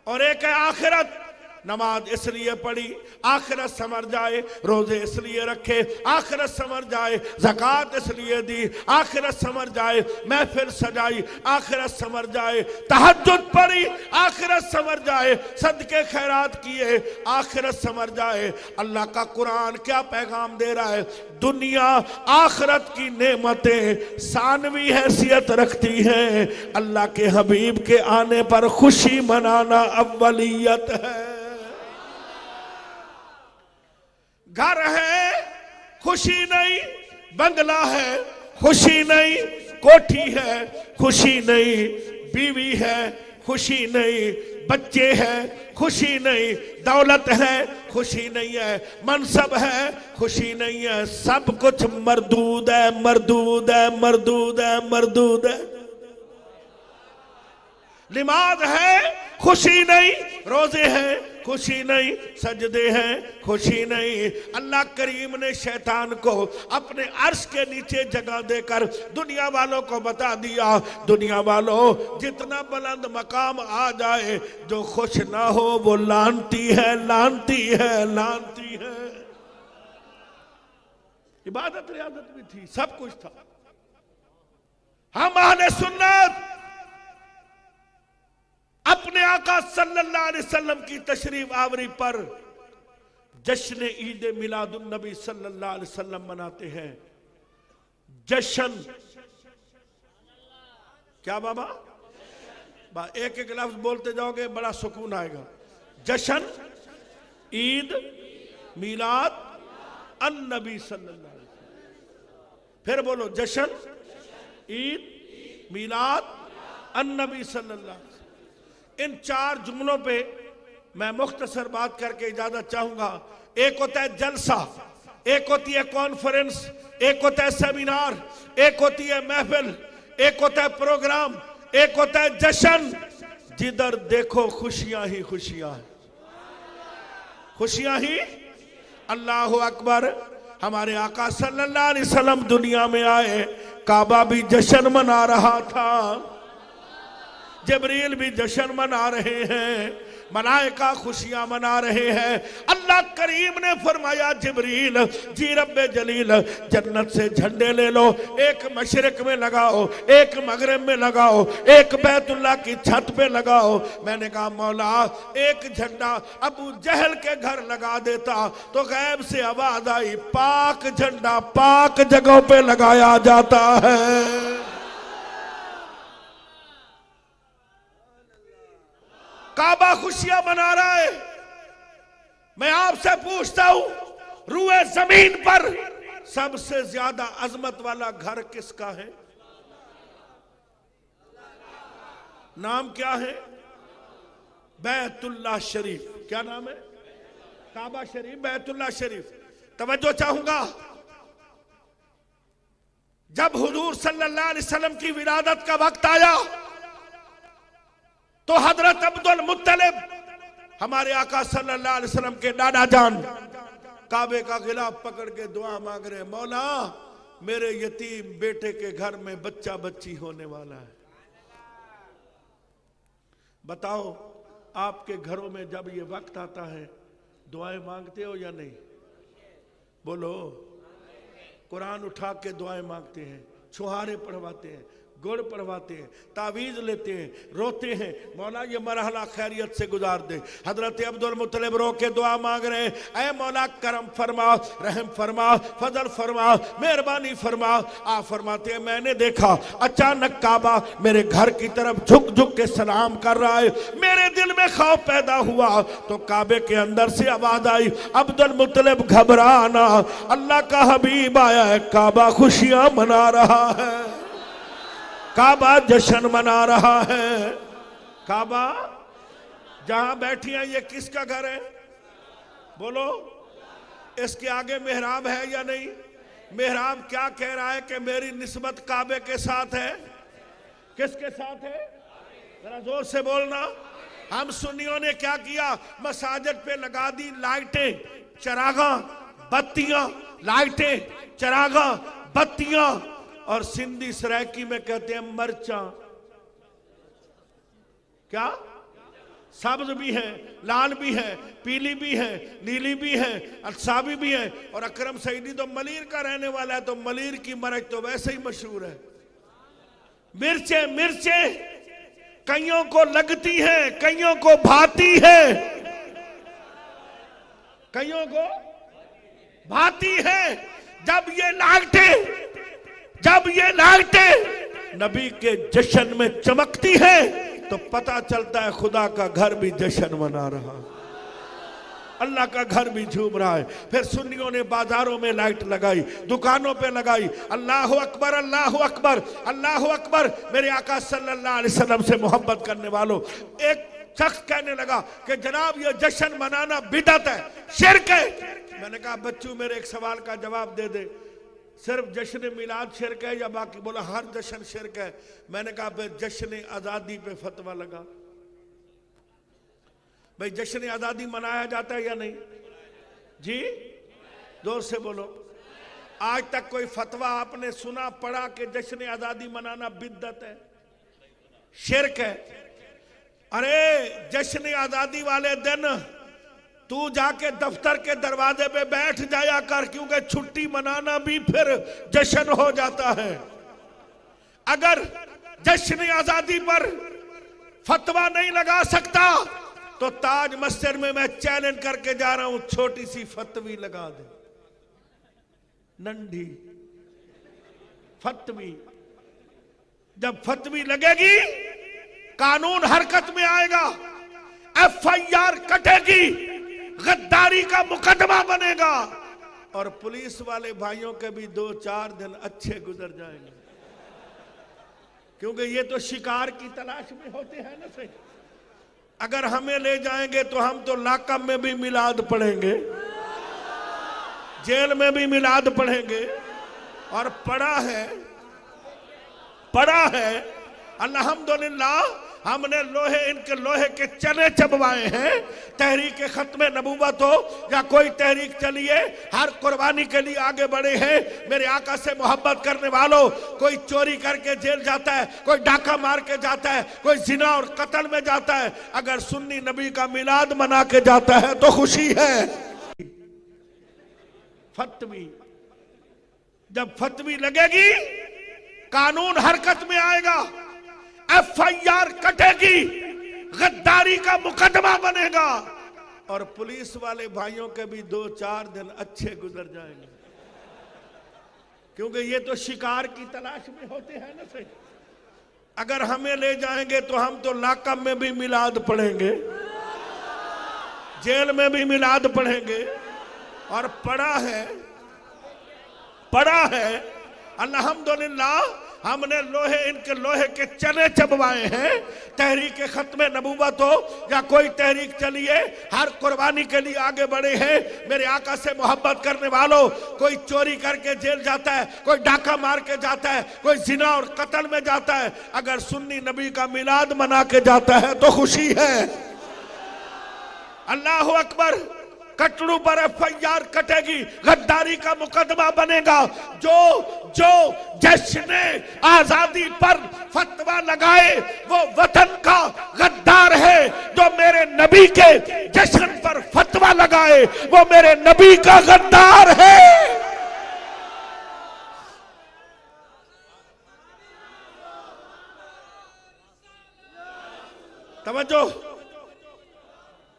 और एक है आखिरत। नमाज इसलिए पढ़ी आखिरत समझ जाए, रोजे इसलिए रखे आखिरत समझ जाए, ज़कात इसलिए दी आखिरत समझ जाए, महफिल सजाई आखिरत समझ जाए, तहज्जुद पढ़ी आखिरत समझ जाए, सदके खैरात किए आखिरत समझ जाए। अल्लाह का कुरान क्या पैगाम दे रहा है? दुनिया आखिरत की नेमतें सानवी हैसियत रखती हैं। अल्लाह के हबीब के आने पर खुशी मनाना अव्वलियत है। घर है खुशी नहीं, बंगला है खुशी नहीं, कोठी है खुशी नहीं, बीवी है खुशी नहीं, बच्चे हैं खुशी नहीं, दौलत है खुशी नहीं है, मनसब है खुशी नहीं है। सब कुछ मरदूद है, मरदूद है, मरदूद है, मरदूद है। नमाज है खुशी नहीं, रोजे हैं खुशी नहीं, सजदे हैं खुशी नहीं। अल्लाह करीम ने शैतान को अपने अर्श के नीचे जगह देकर दुनिया वालों को बता दिया, दुनिया वालों जितना बुलंद मकाम आ जाए, जो खुश ना हो वो लानती है, लानती है, लानती है। इबादत रियादत भी थी, सब कुछ था। हम अहले सुन्नत आका सल्लल्लाहु अलैहि वसल्लम की तशरीफ आवरी पर जश्न ईद मिलादुन नबी सल्लल्लाहु अलैहि वसल्लम मनाते हैं। जश्न क्या बाबा? एक एक लफ्ज बोलते जाओगे बड़ा सुकून आएगा। जश्न ईद मिलाद अन नबी सल्लल्लाहु अलैहि वसल्लम। फिर बोलो जश्न ईद मिलाद अन नबी सल्लल्लाहु अलैहि वसल्लम। इन चार जुमलों पे मैं मुख्तसर बात करके इजाजत चाहूंगा। एक होता है जलसा, एक होती है कॉन्फ्रेंस, एक होता है सेमिनार, एक होती है महफिल, एक होता है प्रोग्राम, एक होता है जश्न। जिधर देखो खुशियां ही खुशियां हैं, खुशियां ही। अल्लाह अकबर। हमारे आका सल्लल्लाहु अलैहि वसल्लम दुनिया में आए, काबा भी जश्न मना रहा था, जिब्रील भी जश्न मना रहे हैं, मलाइका खुशियां मना रहे हैं। अल्लाह करीम ने फरमाया जिब्रील जी रब्बे जलील जन्नत से झंडे ले लो, एक मशरिक में लगाओ, एक मगरिब में लगाओ, एक बैतुल्लाह की छत पे लगाओ। मैंने कहा मौला एक झंडा अबू जहल के घर लगा देता तो गैब से आवाज आई पाक झंडा पाक जगहों पे लगाया जाता है। काबा खुशियां मना रहा है। मैं आपसे पूछता हूं रूए जमीन पर सबसे ज्यादा अजमत वाला घर किसका है? नाम क्या है? बैतुल्लाह शरीफ। क्या नाम है? काबा शरीफ, बैतुल्लाह शरीफ। तवज्जो चाहूंगा, जब हुजूर सल्लल्लाहु अलैहि वसल्लम की विलादत का वक्त आया तो हजरत अब्दुल मुत्तलिब हमारे आका सल्लल्लाहु अलैहि वसल्लम के दादा जान काबे का गिलाफ पकड़ के दुआ मांग रहे, मौला मेरे यतीम बेटे के घर में बच्चा बच्ची होने वाला है। बताओ आपके घरों में जब ये वक्त आता है दुआएं मांगते हो या नहीं? बोलो। कुरान उठा के दुआएं मांगते हैं, छुहारे पढ़वाते हैं, गुड़ पढ़वाते हैं, तावीज लेते हैं, रोते हैं, मौला ये मरहला खैरियत से गुजार दे। हजरत अब्दुल मुत्तलिब रो के दुआ मांग रहे हैं, ऐ मौला करम फरमा, रहम फरमा, फजल फरमा, मेहरबानी फरमा। आप फरमाते हैं मैंने देखा अचानक काबा मेरे घर की तरफ झुक झुक के सलाम कर रहा है। मेरे दिल में खौफ पैदा हुआ तो काबे के अंदर से आवाज आई अब्दुल मुत्तलिब घबराना, अल्लाह का हबीब आया है, काबा खुशियां मना रहा है, काबा जश्न मना रहा है। काबा जहां बैठी है ये किसका घर है? बोलो। इसके आगे मेहराब है या नहीं? मेहराब क्या कह रहा है कि मेरी निस्बत काबे के साथ है। किसके साथ है? जरा जोर से बोलना। हम सुन्नियों ने क्या किया? मसाजिद पे लगा दी लाइटें, चरागा, बत्तियां, लाइटें, चरागा, बत्तियां, और सिंधी सरायकी में कहते हैं मरचा। क्या? सब्ज भी है, लाल भी है, पीली भी है, नीली भी है, असाबी भी है। और अकरम सईदी तो मलीर का रहने वाला है तो मलीर की मरच तो वैसे ही मशहूर है। मिर्चे मिर्चे कईयों को लगती है, कईयों को भाती है, कईयों को भाती है। जब ये लाइटें नबी के जश्न में चमकती है तो पता चलता है खुदा का घर भी जश्न मना रहा, अल्लाह का घर भी झूम रहा है। फिर सुन्नियों ने बाजारों में लाइट लगाई, दुकानों पे लगाई, अल्लाह अकबर अल्लाह अकबर अल्लाह अकबर। मेरे आका सल्लल्लाहु अलैहि वसल्लम से मोहब्बत करने वालों, एक शख्स कहने लगा कि जनाब ये जश्न मनाना बिदअत है, शिर्क है। मैंने कहा बच्चों मेरे एक सवाल का जवाब दे दे, सिर्फ जश्न मिलाद शिर्क है या बाकी? बोला हर जश्न शिर्क है। मैंने कहा फिर जश्न आजादी पे फतवा लगा। भाई जश्न आजादी मनाया जाता है या नहीं जी? जोर से बोलो। आज तक कोई फतवा आपने सुना पढ़ा कि जश्न आजादी मनाना बिद्दत है, शिर्क है? अरे जश्न आजादी वाले दिन तू जाके दफ्तर के दरवाजे पे बैठ जाया कर, क्योंकि छुट्टी मनाना भी फिर जश्न हो जाता है। अगर जश्न आजादी पर फतवा नहीं लगा सकता तो ताज मस्जिद में मैं चैलेंज करके जा रहा हूं, छोटी सी फतवी लगा दे, नंढी फतवी। जब फतवी लगेगी कानून हरकत में आएगा, FIR कटेगी, गद्दारी का मुकदमा बनेगा और पुलिस वाले भाइयों के भी 2-4 दिन अच्छे गुजर जाएंगे, क्योंकि ये तो शिकार की तलाश में होते हैं ना। सही, अगर हमें ले जाएंगे तो हम तो लाकअप में भी मिलाद पढ़ेंगे, जेल में भी मिलाद पढ़ेंगे। और पढ़ा है अल्हम्दुलिल्लाह, हमने इनके लोहे के चने चबवाए हैं। तहरीक खत्म नबूवत हो या कोई तहरीक चलिए, हर कुर्बानी के लिए आगे बढ़े हैं। मेरे आका से मोहब्बत करने वालों, कोई चोरी करके जेल जाता है, कोई डाका मार के जाता है, कोई जिना और कत्ल में जाता है, अगर सुन्नी नबी का मिलाद मना के जाता है तो खुशी है। फतवी, जब फतवी लगेगी कानून हरकत में आएगा, FIR कटेगी, गद्दारी का मुकदमा बनेगा और पुलिस वाले भाइयों के भी 2-4 दिन अच्छे गुजर जाएंगे, क्योंकि ये तो शिकार की तलाश में होते हैं ना। सही, अगर हमें ले जाएंगे तो हम तो लाकअप में भी मिलाद पढ़ेंगे, जेल में भी मिलाद पढ़ेंगे। और पढ़ा है अल्हम्दुलिल्लाह, हमने इनके लोहे के चने चबवाए हैं। तहरीक खत्म नबूवत हो या कोई तहरीक चलिए, हर कुर्बानी के लिए आगे बढ़े हैं। मेरे आका से मोहब्बत करने वालों, कोई चोरी करके जेल जाता है, कोई डाका मार के जाता है, कोई जिना और कत्ल में जाता है, अगर सुन्नी नबी का मिलाद मना के जाता है तो खुशी है। अल्लाह अकबर। कटड़ू पर FIR कटेगी, गद्दारी का मुकदमा बनेगा। जो जश्न आजादी पर फतवा लगाए वो वतन का गद्दार है, जो मेरे नबी के जश्न पर फतवा लगाए वो मेरे नबी का गद्दार है।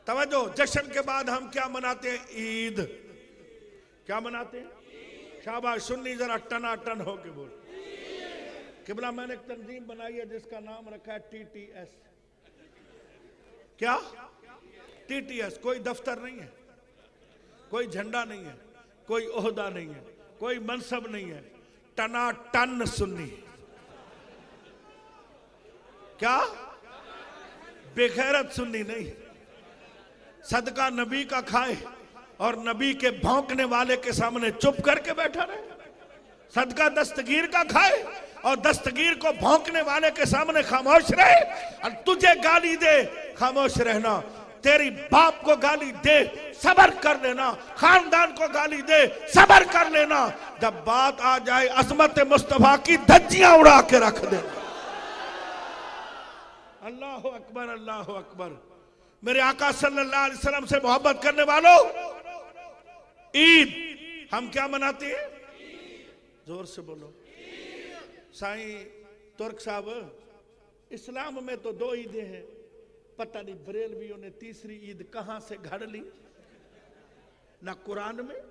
तवज्जो, जश्न के बाद हम क्या मनाते हैं? ईद। क्या मनाते हैं? शाबाश, सुन्नी जरा टनाटन हो के बोल। किबला, मैंने एक तंजीम बनाई है जिसका नाम रखा है TTS। क्या? TTS। कोई दफ्तर नहीं है, कोई झंडा नहीं है, कोई ओहदा नहीं है, कोई मनसब नहीं है, टनाटन सुन्नी। क्या? बेगैरत सुन्नी नहीं, सदका नबी का खाए और नबी के भौंकने वाले के सामने चुप करके बैठा रहे। सदका दस्तगीर का खाए और दस्तगीर को भौंकने वाले के सामने खामोश रहे। और तुझे गाली दे, खामोश रहना। तेरी बाप को गाली दे, सबर कर लेना। खानदान को गाली दे, सबर कर लेना। जब बात आ जाए अजमत मुस्तफा की, धज्जियां उड़ा के रख दे। अल्लाह अकबर, अल्लाह अकबर। मेरे आका सल्लल्लाहु अलैहि वसल्लम से मोहब्बत करने वालों, ईद हम क्या मनाते हैं? जोर से बोलो। साईं तुर्क साहब, इस्लाम में तो 2 ईदें हैं, पता नहीं बरेलवियों ने तीसरी ईद कहां से घड़ ली। ना कुरान में,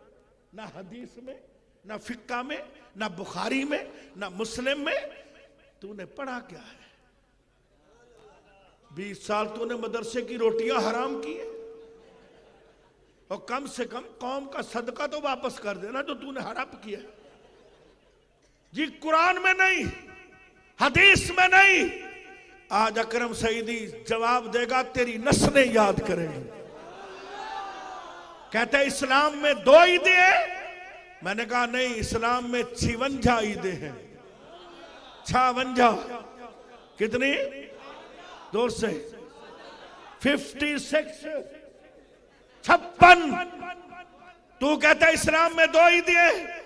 ना हदीस में, ना फिक्का में, ना बुखारी में, ना मुस्लिम में। तूने पढ़ा क्या है? 20 साल तूने मदरसे की रोटियां हराम की है, और कम से कम कौम का सदका तो वापस कर देना जो तूने हड़प किया। जी कुरान में नहीं, हदीस में नहीं। आज अकरम सईदी जवाब देगा, तेरी नस्लें याद करेंगी। कहते हैं इस्लाम में 2 ईदें हैं। मैंने कहा नहीं, इस्लाम में 56 ईदें हैं। 56। कितनी? जोर से। 56। 56। तू कहता है इस्लाम में 2 ईदें हैं।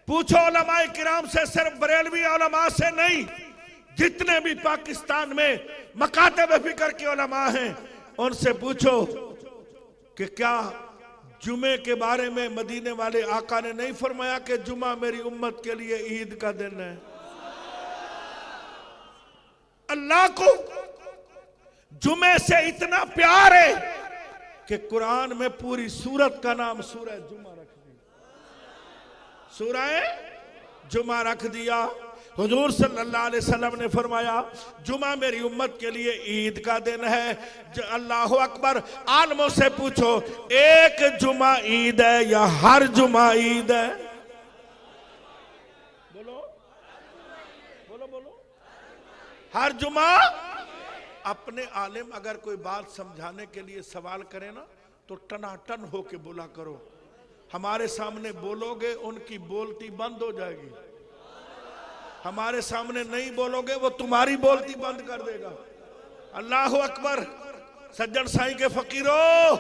पूछो उलमाए किराम से, सिर्फ बरेलवी उलमा से नहीं, जितने भी पाकिस्तान में मकातब फिक्र के उलमा हैं, उनसे पूछो कि क्या जुमे के बारे में मदीने वाले आका ने नहीं फरमाया कि जुमा मेरी उम्मत के लिए ईद का दिन है? अल्लाह को जुमे से इतना प्यार है कि कुरान में पूरी सूरत का नाम सूरह जुमा रख दिया, सूरह जुमा रख दिया। हुजूर सल्लल्लाहु अलैहि वसल्लम ने फरमाया जुमा मेरी उम्मत के लिए ईद का दिन है। अल्लाहु अकबर। आलमों से पूछो एक जुमा ईद है या हर जुमा ईद है? बोलो बोलो बोलो। हर जुमा। अपने आलिम अगर कोई बात समझाने के लिए सवाल करे ना तो टनाटन होके बोला करो। हमारे सामने बोलोगे उनकी बोलती बंद हो जाएगी, हमारे सामने नहीं बोलोगे वो तुम्हारी बोलती बंद कर देगा। अल्लाह अकबर। सज्जन साईं के फकीरों,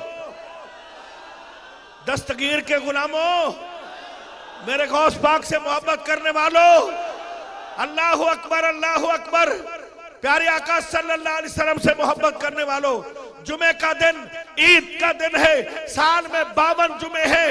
दस्तगीर के गुलामों, मेरे गौस पाक से मोहब्बत करने वालों, अल्लाह अकबर अल्लाह अकबर। प्यारे आका सल्लल्लाहु अलैहि वसल्लम से मोहब्बत करने वालों, जुमे का दिन ईद का दिन है। साल में 52 जुमे हैं,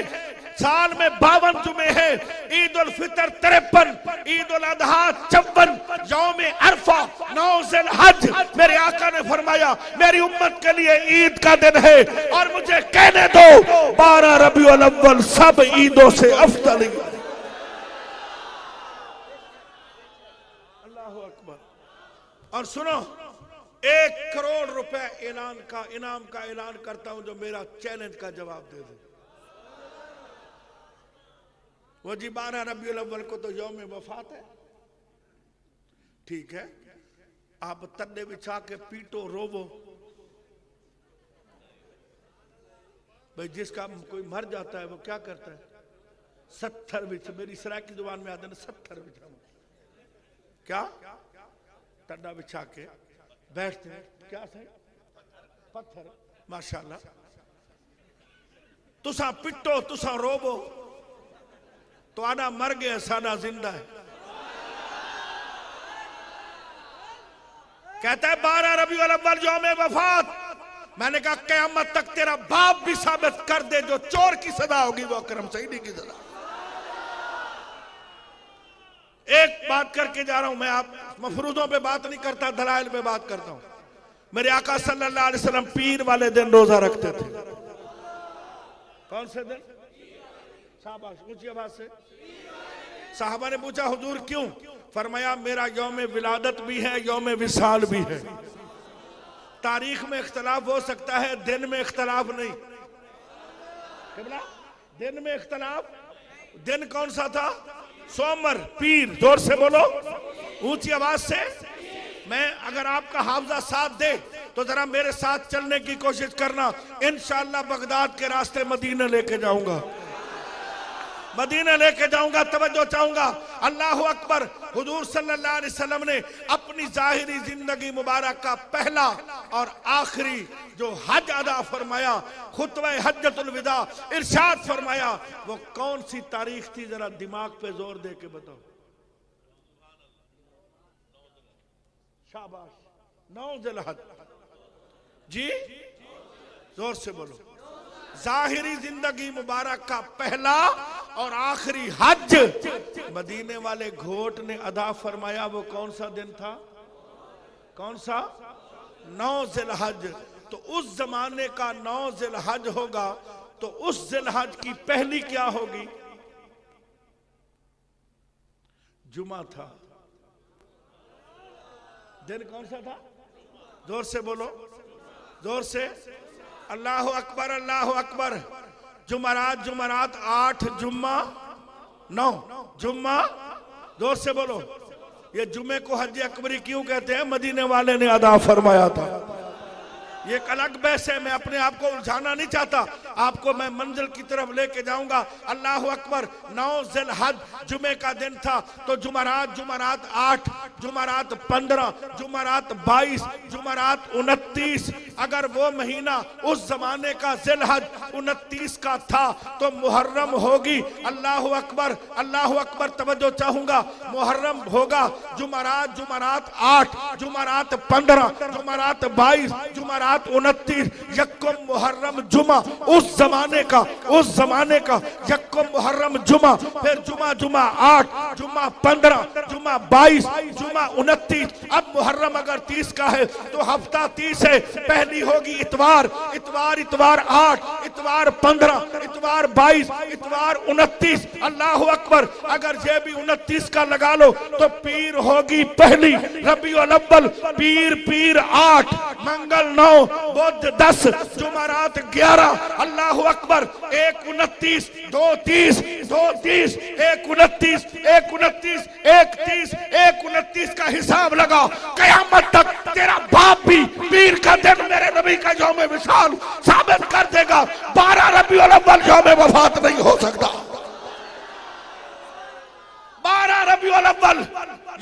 साल में 52 जुमे हैं। ईद उल फितर 53, ईद उल अजहा 54, यौम अरफा 9 ज़िलहज। मेरे आका ने फरमाया मेरी उम्मत के लिए ईद का दिन है। और मुझे कहने दो 12 रबीउल अव्वल सब ईदों से अफजल है। अल्लाहु अकबर। और सुनो, 1 करोड़ रुपए इनाम का ऐलान करता हूं जो मेरा चैलेंज का जवाब दे दे। वो जी 12 रबीउल अव्वल को तो यौम वफात है, ठीक है, आप तन्ने बिछा के पीटो रोवो। भाई जिसका कोई मर जाता है वो क्या करता है? 70 बिछा, मेरी सराय की जुबान में आते हैं 70 बिछा, क्या तन्ना बिछा के बैठते हैं, क्या सही पत्थर। माशाल्लाह। तुसा पिटो तुसा रोवो तो आना मर गया साना जिंदा है। कहता है 12 रबीउल अव्वल यौम वफात। मैंने कहा क़यामत तक तेरा बाप भी साबित कर दे जो चोर की सजा होगी वो अकरम सईदी की सजा। एक बात करके जा रहा हूं मैं, आप मफरूजों पे बात नहीं करता, दलाइल पे बात करता हूं। मेरे आका सल्लल्लाहु अलैहि वसल्लम पीर वाले दिन रोजा रखते थे। कौन से दिन? शाबाश, ऊंची आवाज से। साहबा ने पूछा हुजूर क्यों? फरमाया मेरा यौम विलादत भी है, यौम विसाल भी है। तारीख में इख्तलाफ हो सकता है, दिन में इख्तलाफ नहीं। दिन में इख्तलाफ। दिन कौन सा था? सोमवार, पीर। जोर से बोलो, ऊंची आवाज से। मैं अगर आपका हाफजा साथ दे तो जरा मेरे साथ चलने की कोशिश करना। इंशाअल्लाह बगदाद के रास्ते मदीना लेके जाऊंगा, मदीना लेके जाऊंगा। तवज्जो चाहूंगा। अल्लाह अकबर। हुजूर सल्लल्लाहु अलैहि वसल्लम ने अपनी जाहिरी जिंदगी मुबारक का पहला और आखिरी जो हज अदा फरमाया, खुतबा हज्जतुल विदा, इरशाद फरमाया, वो कौन सी तारीख थी? जरा दिमाग पे जोर दे के बताओ। शाबाश, 9 ज़िलहज। जी जोर से बोलो। जाहिरी जिंदगी मुबारक का पहला और आखिरी हज मदीने वाले घोट ने अदा फरमाया। वो कौन सा दिन था? कौन सा? 9 ज़िलहज। तो उस जमाने का 9 ज़िलहज होगा तो उस ज़िलहज की पहली क्या होगी? जुमा था। दिन कौन सा था? जोर से बोलो, जोर से। अल्लाह अकबर अल्लाह अकबर। जुमरात 8, जुम्मा 9, जुम्मा। जोर से बोलो। ये जुमे को हज अकबरी क्यों कहते हैं? मदीने वाले ने अदा फरमाया था। ये एक अलग बहस है, मैं अपने आप को उलझाना नहीं चाहता, आपको मैं मंजिल की तरफ लेके जाऊंगा। अल्लाह अकबर। 9 ज़िलहज जुमे का दिन था। तो जुमरात 8, जुमरात 15, जुमरात 22, जुमरात 29। अगर वो महीना उस जमाने का ज़िलहज 29 का था तो मुहर्रम होगी। अल्लाह अकबर अल्लाह अकबर। तवज्जो चाहूंगा। मुहर्रम होगा जुमरात 8, जुमरात 15, जुमरात 22, जुमरात 7 29 यक्कुम मुहर्रम जुमा, उस जमाने का यक्कुम मुहर्रम जुमा, फिर जुमा 8, जुमा 15, जुमा 22, जुमा 29। अब मुहर्रम अगर 30 का है तो हफ्ता 30 है। पहली होगी इतवार 8, इतवार 15, इतवार 22, इतवार 29। अल्लाह अकबर। अगर ये भी 29 का लगा लो तो पीर होगी पहली, रबीउल अव्वल, पीर 8, मंगल 9, बुध 10, जुमेरात 11। अल्लाह अकबर। 1 29, 2 30, 2 30, 1 29, 1 29, 1 30, 1 29 का हिसाब लगा। कयामत तक तेरा बाप भी पीर का दिन मेरे नबी का यौम विसाल साबित कर देगा। 12 रबीउल अव्वल यौम वफात नहीं हो सकता। 12 रबीउल अव्वल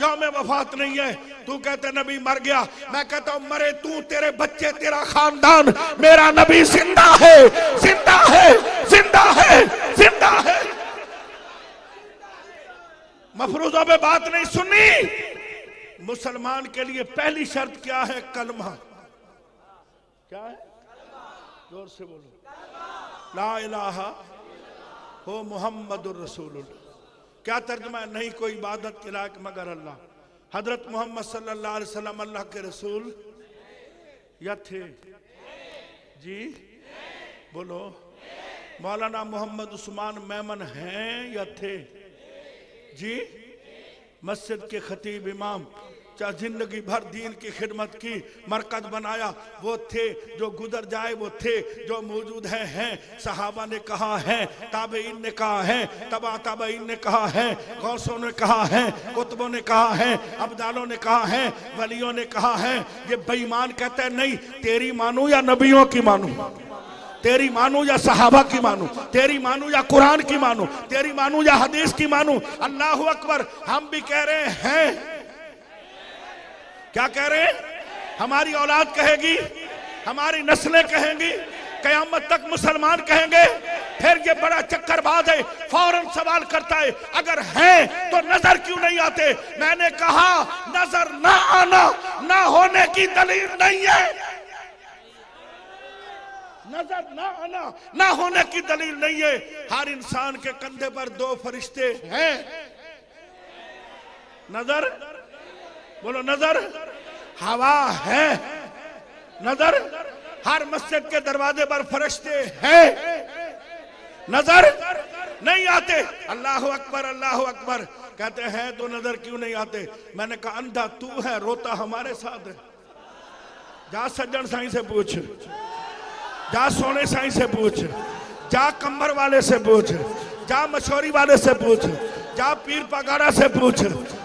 यौम वफात नहीं है। तू कहते नबी मर गया, मैं कहता हूं मरे तू, तेरे बच्चे, तेरा खानदान, मेरा नबी जिंदा है, जिंदा है, जिंदा है, जिंदा है। मफरूजों पे बात नहीं सुननी। मुसलमान के लिए पहली शर्त क्या है? कलमा। क्या है? जोर से बोलो। ला इलाहा हो मुहम्मदुर रसूलुल्लाह। क्या तर्जुमा है? नहीं कोई इबादत के लायक मगर अल्लाह। हजरत मोहम्मद सल्लल्लाहु अलैहि वसल्लम अल्लाह के रसूल या थे? जी बोलो। मौलाना मोहम्मद उस्मान मेमन हैं या थे? जी। मस्जिद के खतीब इमाम, चाहे जिंदगी भर दीन की खिदमत की, मरकज बनाया, वो थे। जो गुजर जाए वो थे, जो मौजूद हैं। सहाबा ने कहा है, ताबईन ने कहा है, ताबईन ने कहा है, गौसों ने कहा है, कुतुबों ने कहा है, अब्दालों ने कहा है, वलियों ने कहा है। ये बेईमान कहते हैं नहीं, तेरी मानू या नबियों की मानू, तेरी मानू या सहाबा की मानू, तेरी मानू या कुरान की मानू, तेरी मानू या हदीस की मानू। अल्लाह अकबर। हम भी कह रहे हैं। क्या कह रहे हैं? हमारी औलाद कहेगी, हमारी नस्लें कहेंगी, कयामत तक मुसलमान कहेंगे। फिर ये बड़ा चक्करबाज है, फौरन सवाल करता है अगर हैं तो नजर क्यों नहीं आते? मैंने कहा नजर ना आना ना होने की दलील नहीं है। नजर ना आना ना होने की दलील नहीं है। हर इंसान के कंधे पर 2 फरिश्ते हैं। नजर बोलो, नजर। हवा है, नजर। हर मस्जिद के दरवाजे पर फरिश्ते हैं, नजर नहीं आते। अल्लाह अकबर, अल्लाह अकबर। कहते हैं तो नजर क्यों नहीं आते? मैंने कहा अंधा तू है, रोता हमारे साथ है। जा सज्जन साईं से पूछ, जा सोने साईं से पूछ, जा कंबर वाले से पूछ, जा मशोरी वाले से पूछ, जा पीर पगाड़ा से पूछ,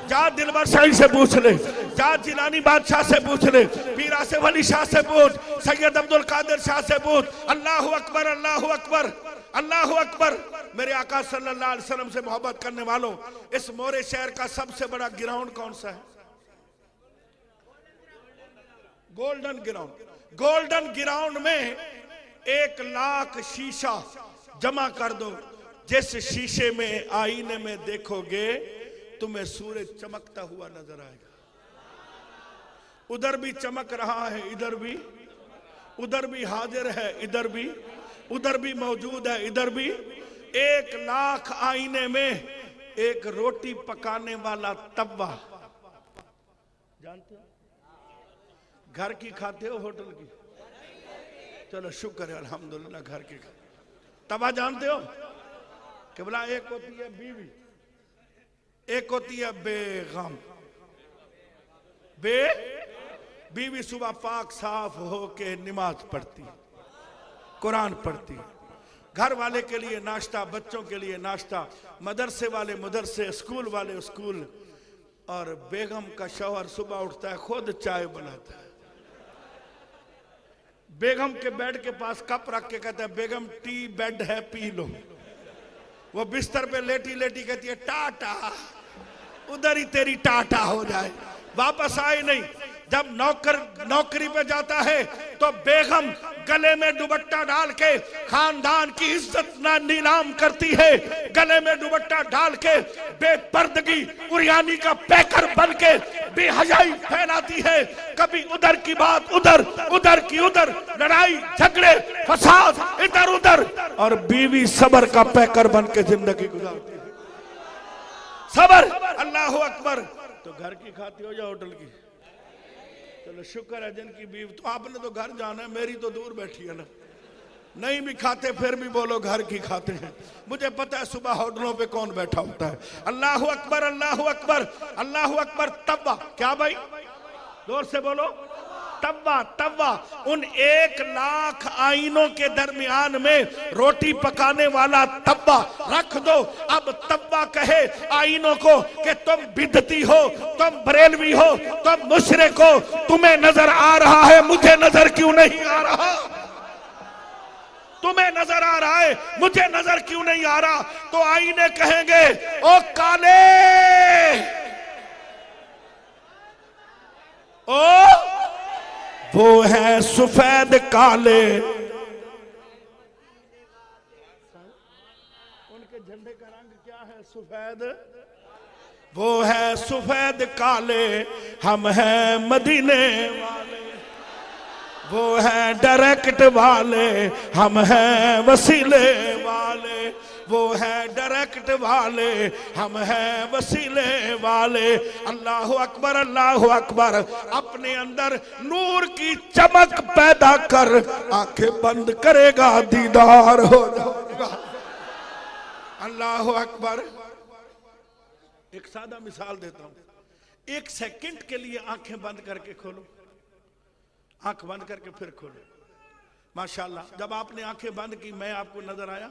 जा दिलवर साईं से पूछ ले, जा जिलानी बादशाह से पूछ ले, पीर आसिफ अली शाह से पूछ, सैयद अब्दुल कादिर शाह से पूछ। अल्लाह अकबर, अल्लाह अकबर, अल्लाह अकबर। मेरे आका सल्लल्लाहु अलैहि वसल्लम से मोहब्बत करने वालों, इस मोरे शहर का सबसे बड़ा ग्राउंड कौन सा है? Golden ground. गोल्डन ग्राउंड में 1 लाख शीशा जमा कर दो। जिस शीशे में आईने में देखोगे तुम्हें सूरज चमकता हुआ नजर आएगा। उधर भी चमक रहा है, इधर भी, उधर भी हाजिर है, इधर भी, उधर भी मौजूद है, इधर भी। 1 लाख आईने में एक रोटी पकाने वाला तवा, जानते हो? घर की खाते हो होटल की? चलो शुक्र है, अल्हम्दुलिल्लाह घर की। तवा जानते हो कि बोला एक होती है बीवी, एक होती है बेगम। बीवी सुबह पाक साफ हो के नमाज पढ़ती, कुरान पढ़ती, घर वाले के लिए नाश्ता, बच्चों के लिए नाश्ता, मदरसे वाले मदरसे, स्कूल वाले स्कूल। और बेगम का शौहर सुबह उठता है, खुद चाय बनाता है, बेगम के बेड के पास कप रख के कहता है बेगम टी बेड है पी लो। वो बिस्तर पे लेटी लेटी कहती है टाटा, उधर ही तेरी टाटा हो जाए। वापस आए नहीं। जब नौकरी पे जाता है तो बेगम गले में दुपट्टा डाल के खानदान की इज्जत ना नीलाम करती है, गले में दुपट्टा डाल के बेपर्दगी उरियानी का पैकर बन के बेहयाई फैलाती है। कभी उधर की बात उधर, उधर की उधर, लड़ाई झगड़े फसाद इधर उधर, और बीवी सबर का पैकर बन के जिंदगी गुजारती है। सबर, अल्लाह अकबर। तो घर की खाती हो या होटल की? चलो शुक्र है जिनकी बीवी, तो आपने तो घर जाना है, मेरी तो दूर बैठी है ना। नहीं भी खाते फिर भी बोलो घर की खाते हैं। मुझे पता है सुबह होटलों पे कौन बैठा होता है। अल्लाह अकबर, अल्लाह अकबर, अल्लाह अकबर। तब्बा, क्या भाई? जोर से बोलो। तब्बा, तब्बा। उन 1 लाख आईनों के दरमियान में रोटी पकाने वाला तब्बा रख दो। अब तब्बा कहे आईनों को कि तुम बिदती हो, तुम बरेलवी हो, तुम मुशरिक हो, तुम्हें नजर आ रहा है, मुझे नजर क्यों नहीं आ रहा? तुम्हें नजर आ रहा है, मुझे नजर क्यों नहीं आ रहा? तो आईने कहेंगे ओ काले, ओ वो है सफेद काले। उनके झंडे का रंग क्या है? सफेद। वो है सफेद काले, हम हैं मदीने वाले। वो है डायरेक्ट वाले, हम हैं वसीले वाले। वो है डायरेक्ट वाले, हम हैं वसीले वाले। अल्लाह अकबर, अल्लाह अकबर। अपने अंदर नूर की चमक पैदा कर, आंखें बंद करेगा दीदार हो जाएगा। अल्लाह अकबर। एक सादा मिसाल देता हूं। 1 सेकंड के लिए आंखें बंद करके खोलो, आंख बंद करके फिर खोलो। माशाल्लाह, जब आपने आंखें बंद की मैं आपको नजर आया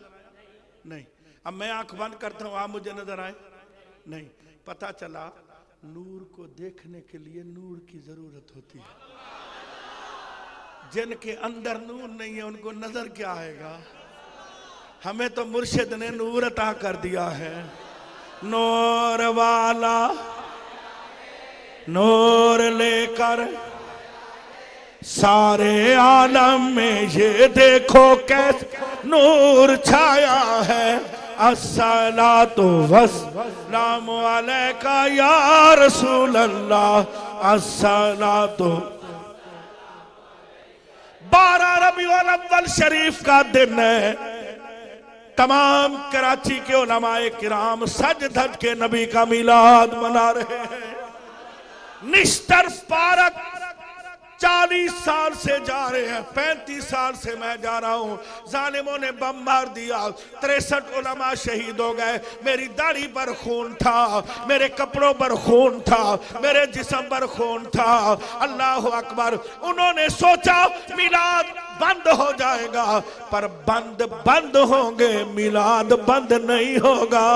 नहीं। अब मैं आंख बंद करता हूं, आप मुझे नजर आए नहीं। पता चला नूर को देखने के लिए नूर की जरूरत होती है। जिनके अंदर नूर नहीं है उनको नजर क्या आएगा? हमें तो मुर्शिद ने नूर अता कर दिया है। नूर वाला नूर लेकर सारे आलम में ये देखो कैसे नूर छाया है। अस्सलातु वस्सलामु अलैका या रसूल अल्लाह, अस्सलातु। 12 रबीउल अव्वल शरीफ का दिन है। तमाम कराची के उलमाए किराम सज धज के नबी का मिलाद मना रहे हैं। निश्तर पारक 40 साल से जा रहे हैं, 35 साल से मैं जा रहा हूं। जालिमों ने बम मार दिया, 63 उलमा शहीद हो गए। मेरी दाढ़ी पर खून था, मेरे कपड़ों पर खून था, मेरे जिस्म पर खून था। अल्लाह अकबर। उन्होंने सोचा मिलाद बंद हो जाएगा, पर बंद होंगे, मिलाद बंद नहीं होगा।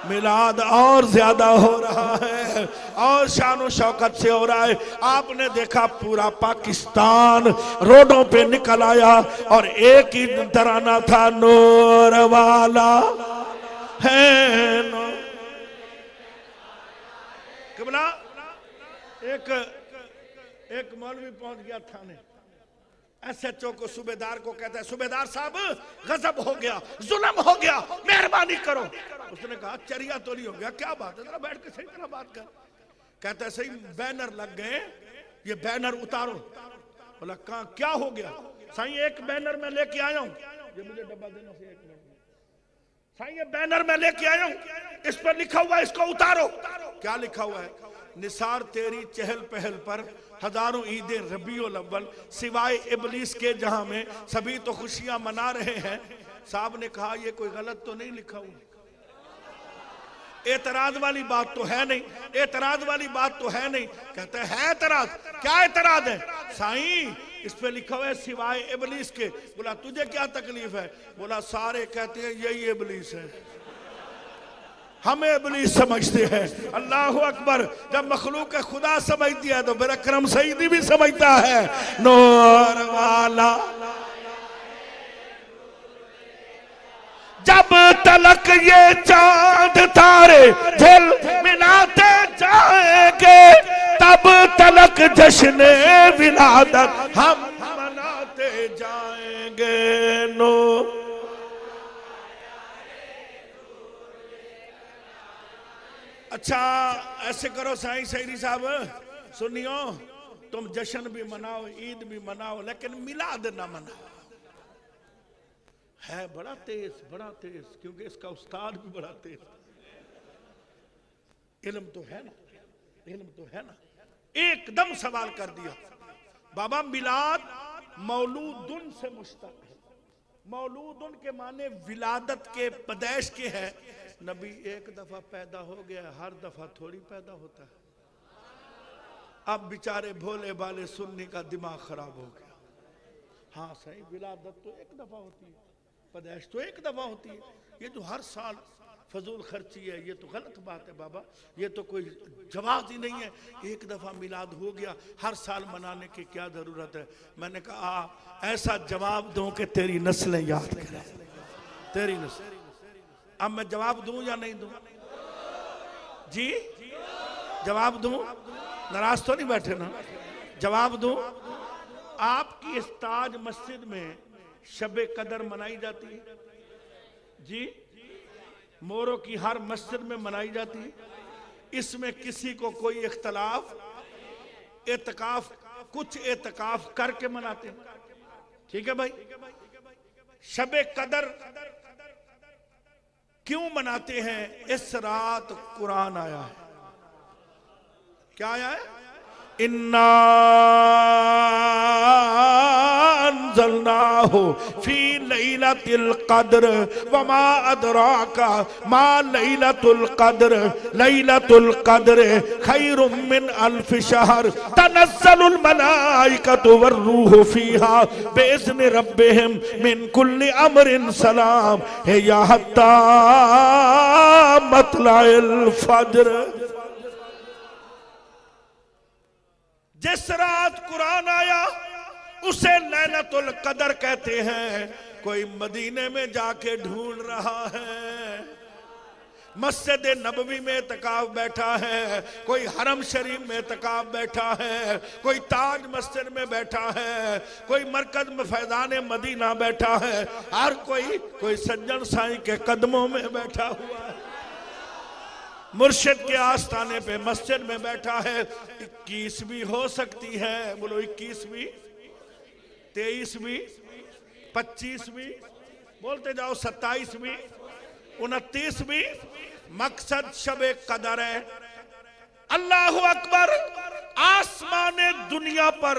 मिलाद और ज्यादा हो रहा है और शान और शौकत से हो रहा है। आपने देखा पूरा पाकिस्तान रोडों पे निकल आया और एक ही तराना था, नूर वाला है नूर। किबला एक मौलवी पहुंच गया थाने, SHO को सूबेदार को कहता है सूबेदार साहब गजब हो गया, जुल्म हो गया, मेहरबानी करो। उसने कहा चरिया तो नहीं हो गया, क्या बात है, जरा बैठ के सही तरह बात कर। कहता है सही बैनर लग गए, ये बैनर उतारो। बोला कहाँ क्या हो गया? साईं एक बैनर मैं लेके आया हूँ, ये मुझे डब्बा देना से। एक मिनट साईं ये बैनर मैं लेके आया हूँ, इस पर लिखा हुआ है, इसको उतारो। क्या लिखा हुआ है? निसार तेरी चहल पहल पर हजारों ईदें रबीउल अव्वल सिवाय इबलीस के जहां में सभी तो खुशियां मना रहे हैं। साहब ने कहा ये कोई गलत तो नहीं लिखा हुआ? एतराज वाली बात तो है नहीं, एतराज वाली बात तो है नहीं। कहते हैं एतराज, क्या एतराज है? साईं इस पे लिखा हुआ है सिवाय इबलीस के। बोला तुझे क्या तकलीफ है? बोला सारे कहते हैं यही इबलीस है, हमें इबलीस समझते हैं। अल्लाह अकबर। जब मखलूक खुदा समझती है तो फिर अकरम सईदी भी समझता है। नूर वाला जब तलक ये चांद तारे झिल मिलाते जाएंगे, तब तक मुबारक जश्न विलादत हम मनाते जाएंगे नो। अच्छा ऐसे करो साईं सैरी साहब, सुनियो, तुम जश्न भी मनाओ, ईद भी मनाओ, लेकिन मिलाद ना मनाओ। है बड़ा तेज, बड़ा तेज, क्योंकि इसका उस्ताद भी बड़ा तेज। इल्म तो है ना, इल्म तो है ना। एकदम सवाल कर दिया। बाबा मिलाद मौलूदुन से मुश्तक है। मौलूदुन के माने विलादत के, पैदाइश के है। नबी एक दफा पैदा हो गया, हर दफा थोड़ी पैदा होता है। अब बेचारे भोले भाले सुन्नी का दिमाग खराब हो गया। हाँ सही, विलादत तो एक दफा होती है, पैदाइश तो एक दफा होती है। ये जो हर साल फजूल खर्ची है, ये तो गलत बात है बाबा, ये तो कोई जवाब ही नहीं है। एक दफा मिलाद हो गया, हर साल मनाने की क्या जरूरत है। मैंने कहा ऐसा जवाब दूं कि तेरी नस्लें याद करें, तेरी नस्ल। अब मैं जवाब दूं या नहीं दूं? जी जवाब दूं? नाराज तो नहीं बैठे ना? जवाब दूं? आपकी इस ताज मस्जिद में शबे कदर मनाई जाती है जी, मोरों की हर मस्जिद में मनाई जाती है। इसमें किसी को कोई इख्तलाफ, एतकाफ, कुछ एतकाफ करके मनाते हैं, ठीक है भाई। शबे कदर क्यों मनाते हैं? इस रात कुरान आया है। क्या आया है? इन्ना अंज़लनाहु फी लैलतिल क़द्र वमा अदराका मा लैलतुल क़द्र लैलतुल क़द्र खैरुम मिन अल्फ शहर तनज़्ज़लुल मलाइकतु वर्रूहु फीहा बिइज़्नि रब्बिहिम मिन कुल्लि अम्रिन सलाम हिया हत्ता मतलाइल फज्र। जिस रात कुरान आया उसे लैलतुल कदर कहते हैं। कोई मदीने में जाके ढूंढ रहा है, मस्जिद नबवी में इत्काफ बैठा है, कोई हरम शरीफ में इत्काफ बैठा है, कोई ताज मस्जिद में बैठा है, कोई मरकज में फैजान मदीना बैठा है, हर कोई सज्जन साईं के कदमों में बैठा हुआ है, मुर्शिद के आस्थाने पे मस्जिद में बैठा है। 21वीं हो सकती है, बोलो 21वीं, 23वीं, 25वीं, बोलते जाओ 27वीं, 29वीं। मकसद शबे कदर है। अल्लाह अकबर। आसमाने दुनिया पर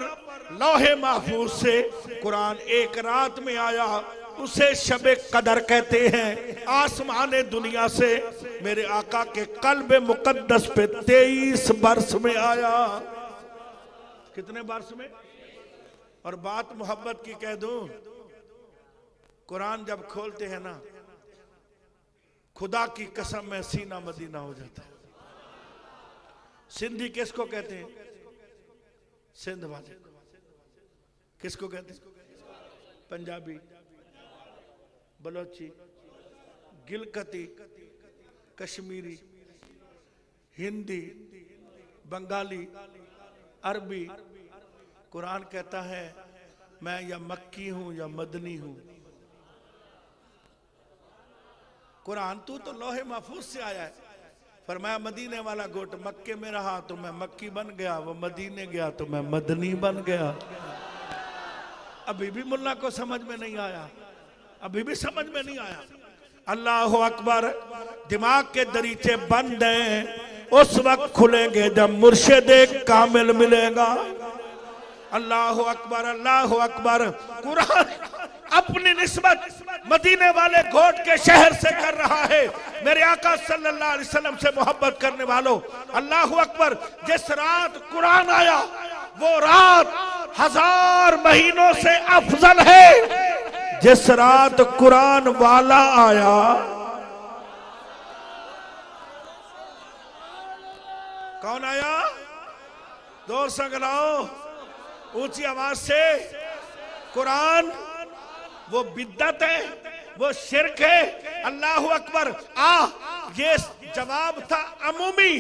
लौहे महफूज से कुरान एक रात में आया, उसे शबे कदर कहते हैं। आसमाने दुनिया से मेरे आका के कल्बे मुकद्दस पे 23 बरस में आया। कितने बरस में? और बात मोहब्बत की कह दूं, कुरान जब खोलते हैं ना, खुदा की कसम में सीना मदीना हो जाता है। सिंधी किसको कहते हैं? सिंध वाले। किसको कहते हैं? पंजाबी, बलोची, गिलकती, कश्मीरी, हिंदी, बंगाली, अरबी। कुरान कहता है मैं या मक्की हूं या मदनी हूं। कुरान तू तो लोहे महफूज से आया है। फरमाया मदीने वाला गोट मक्के में रहा तो मैं मक्की बन गया, वो मदीने गया तो मैं मदनी बन गया। अभी भी मुल्ला को समझ में नहीं आया, अभी भी समझ में नहीं आया। अल्लाह अकबर। दिमाग के दरीचे बंद हैं, उस वक्त खुलेंगे जब मुर्शिद कामिल मिलेगा। अल्लाह अकबर, अल्लाह अकबर। कुरान अपनी निस्बत मदीने वाले घोट के शहर से कर रहा है। मेरे आका सल्लल्लाहु अलैहि वसल्लम से मोहब्बत करने वालों, अल्लाह अकबर। जिस रात कुरान आया वो रात 1000 महीनों से अफजल है। जिस रात कुरान वाला आया, कौन आया? जोर से गलाओ, ऊंची आवाज से। कुरान वो बिद्दत है, वो शिरक है। अल्लाह अकबर। ये जवाब था अमूमी,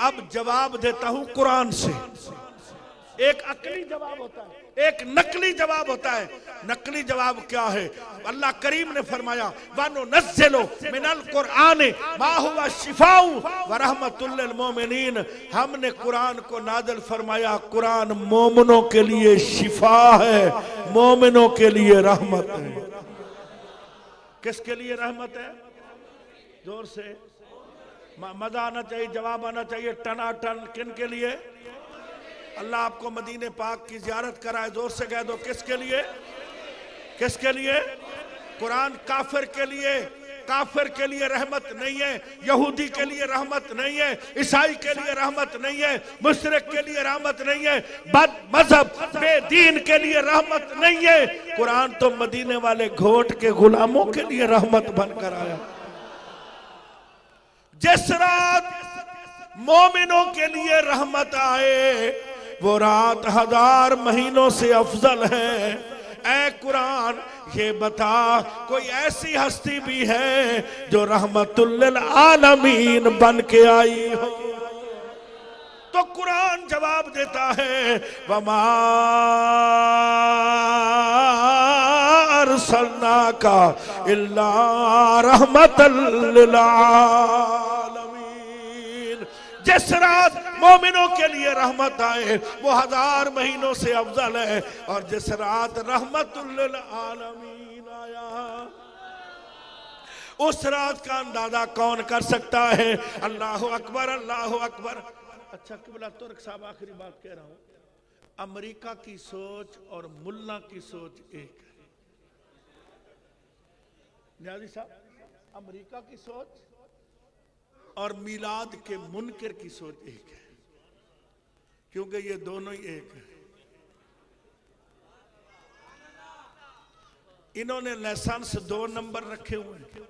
अब जवाब देता हूं कुरान से। एक अकली जवाब होता है, एक नकली जवाब होता है। नकली जवाब क्या है? अल्लाह करीम ने फरमाया वनुनज़्ज़िलु मिनल कुरआन मा हुवा शिफाउ व रहमतुल लिल मोमिनीन। हमने कुरान को नाज़िल फरमाया, कुरान मोमिनों के लिए शिफा है, मोमिनों के लिए रहमत है। किसके लिए रहमत है? जोर से मजा आना चाहिए, जवाब आना चाहिए टनाटन। किन के लिए? अल्लाह आपको मदीने पाक की ज़ियारत कराए, जोर से कह दो किसके लिए? किसके लिए? कुरान काफिर के लिए, काफिर के लिए रहमत नहीं है, यहूदी के लिए रहमत नहीं है, ईसाई के लिए रहमत नहीं है, मुशरिक के लिए रहमत नहीं है, बद मजहब बेदीन के लिए रहमत नहीं है। कुरान तो मदीने वाले घोट के गुलामों के लिए रहमत बनकर आया। जिस रात मोमिनों के लिए रहमत आए वो रात 1000 महीनों से अफजल है। ऐ कुरान ये बता, कोई ऐसी हस्ती भी है जो रहमतुल लिल आलमीन बन के आई हो? तो कुरान जवाब देता है वमा अरसलनाका इल्ला रहमतल लिल आलमीन। जिस रात मोमिनों के लिए रहमत आए वो 1000 महीनों से अफजल है, और जिस रात रहमतुल लिल आलमीन आया उस रात का अंदाजा कौन कर सकता है? अल्लाह अकबर, अल्लाह अकबर। अच्छा किबला तुर्क साहब, आखिरी बात कह रहा हूं, अमेरिका की सोच और मुल्ला की सोच एक है। न्याजी साहब, अमेरिका की सोच और मिलाद के मुनकर की सोच एक है, क्योंकि ये दोनों ही एक है। इन्होंने लाइसेंस 2 नंबर रखे हुए हैं,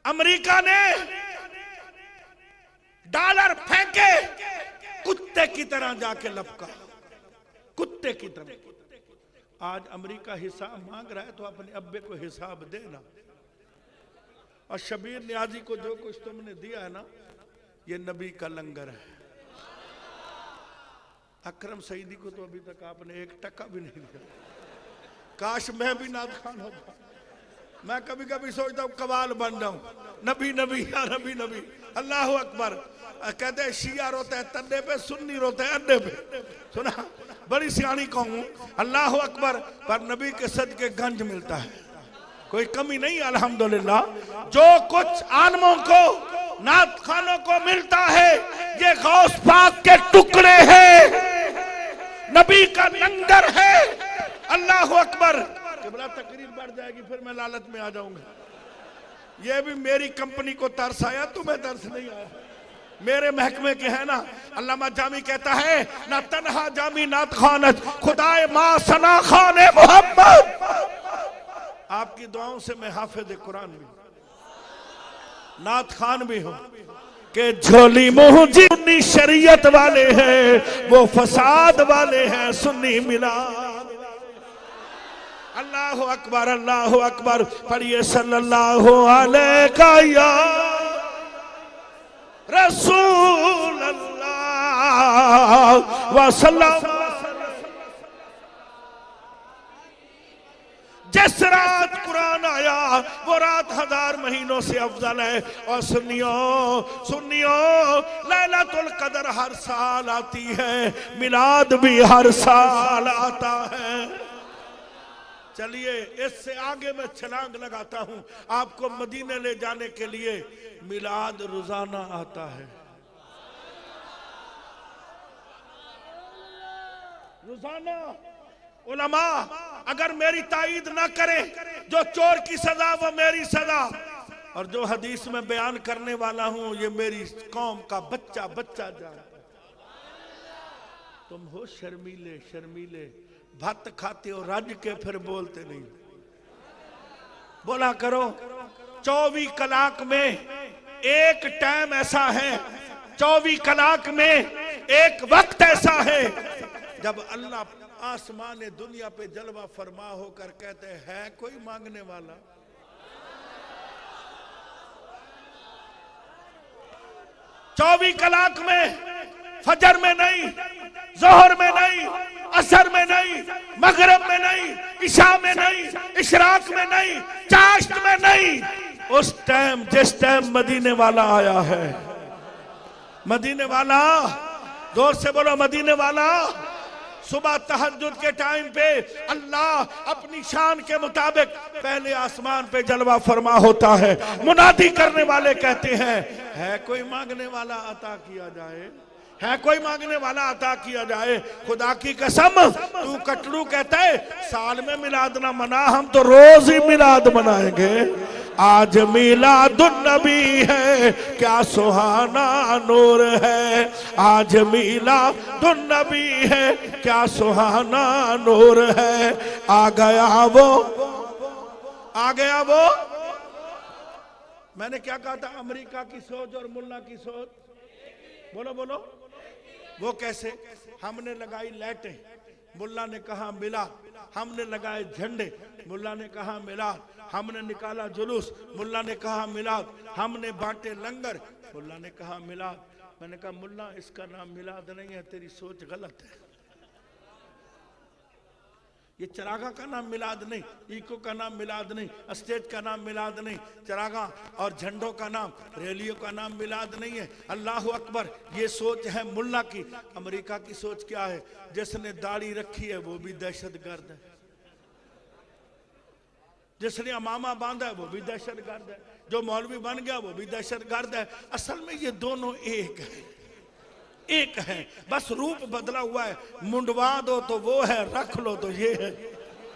अमेरिका ने डॉलर फेंके कुत्ते की तरह जाके लपका, कुत्ते की तरह। आज अमेरिका हिसाब मांग रहा है तो अपने अब्बे को हिसाब देना। और शबीर नियाजी को जो कुछ तुमने दिया है ना, ये नबी का लंगर है। अकरम सईदी को तो अभी तक आपने 1 टका भी नहीं दिया। काश मैं भी नाद खान होता। मैं कभी कभी सोचता हूँ कवाल बन जाऊं, नबी नबी या नबी नबी। अल्लाह अकबर। कहते हैं शिया रोते हैं तन्ने पे, सुन्नी रोते हैं अड्डे पे। सुना, बड़ी सियानी कहूं, अल्लाह अकबर। पर नबी के सदके गंज मिलता है, कोई कमी नहीं अल्हम्दुलिल्लाह। जो कुछ आलमों को, नात खानों को मिलता है ये गौस पाक के टुकड़े हैं, नबी का लंगर है। अल्लाह अकबर। किबला तकरीर बढ़ जाएगी फिर मैं लालच में आ जाऊंगा। ये भी मेरी कंपनी को तरस आया, तुम्हें तरस नहीं आया। मेरे महकमे के है ना। अल्लामा जामी कहता है ना तन्हा जामी नात खानत खुदाए मां सना खाने मोहम्मद। आपकी दुआओं से मैं हाफिज कुरान भी, नात खान भी हूं। के झोली मुंह जी शरीयत वाले हैं, वो फसाद वाले हैं सुन्नी मिला। अल्लाह अकबर, अल्लाह अकबर। पढ़िए सल्लल्लाहु अलैहि रसूल अल्लाह वसल्लम। जिस रात कुरान आया वो रात 1000 महीनों से अफजल है। और सुनियो सुनियो, लैलतुल कदर हर साल आती है, मिलाद भी हर साल आता है। चलिए इससे आगे मैं छलांग लगाता हूं, आपको मदीने ले जाने के लिए। मिलाद रोजाना आता है, रोजाना। उलमा अगर मेरी ताईद ना करे, जो चोर की सजा वो मेरी सजा, और जो हदीस में बयान करने वाला हूं ये मेरी कौम का बच्चा बच्चा जानता। तुम हो शर्मीले शर्मीले, भात खाते हो रज के फिर बोलते नहीं। बोला करो 24 कलाक में एक टाइम ऐसा है, 24 कलाक में एक वक्त ऐसा है जब अल्लाह आसमान दुनिया पे जलवा फरमा होकर कहते हैं कोई मांगने वाला। 24 कलाक में, फजर में नहीं, जोहर में नहीं, असर में नहीं, मगरिब में नहीं, इशा में नहीं, इशराक में नहीं, चाश्त में नहीं, उस टाइम जिस टाइम मदीने वाला आया है, मदीने वाला, जोर से बोलो मदीने वाला। सुबह तहज्जुद के टाइम पे अल्लाह अपनी शान के मुताबिक पहले आसमान पे जलवा फरमा होता है। मुनादी करने वाले कहते हैं, है कोई मांगने वाला अता किया जाए, है कोई मांगने वाला अता किया जाए। खुदा की कसम, तू कटरू कहता है साल में मिलाद ना मना, हम तो रोज ही मिलाद मनाएंगे। आज मिलादुन नबी है, क्या सुहाना नूर है। आज मिलादुन नबी है, क्या सुहाना नूर है। आ गया वो, आ गया वो। मैंने क्या कहा था, अमेरिका की सोच और मुल्ला की सोच, बोलो बोलो, वो कैसे। हमने लगाई लाइटें, मुल्ला ने कहा मिला। हमने लगाए झंडे, मुल्ला ने कहा मिलाद। हमने निकाला जुलूस, मुल्ला ने कहा मिलाद। हमने बांटे लंगर, मुल्ला ने कहा मिलाद। मैंने कहा मुल्ला इसका नाम मिलाद नहीं है, तेरी सोच गलत है। ये चरागा का नाम मिलाद नहीं, इको का नाम मिलाद नहीं, स्टेज का नाम मिलाद नहीं, चरागा और झंडों का नाम, रैलियों का नाम मिलाद नहीं है। अल्लाह अकबर, ये सोच है मुल्ला की। अमेरिका की सोच क्या है, जिसने दाढ़ी रखी है वो भी दहशतगर्द है, जिसने अमामा बांधा है वो भी दहशतगर्द है, जो मौलवी बन गया वो भी दहशतगर्द है। असल में ये दोनों एक है, एक है, बस रूप बदला हुआ है। मुंडवा दो तो वो है, रख लो तो ये है,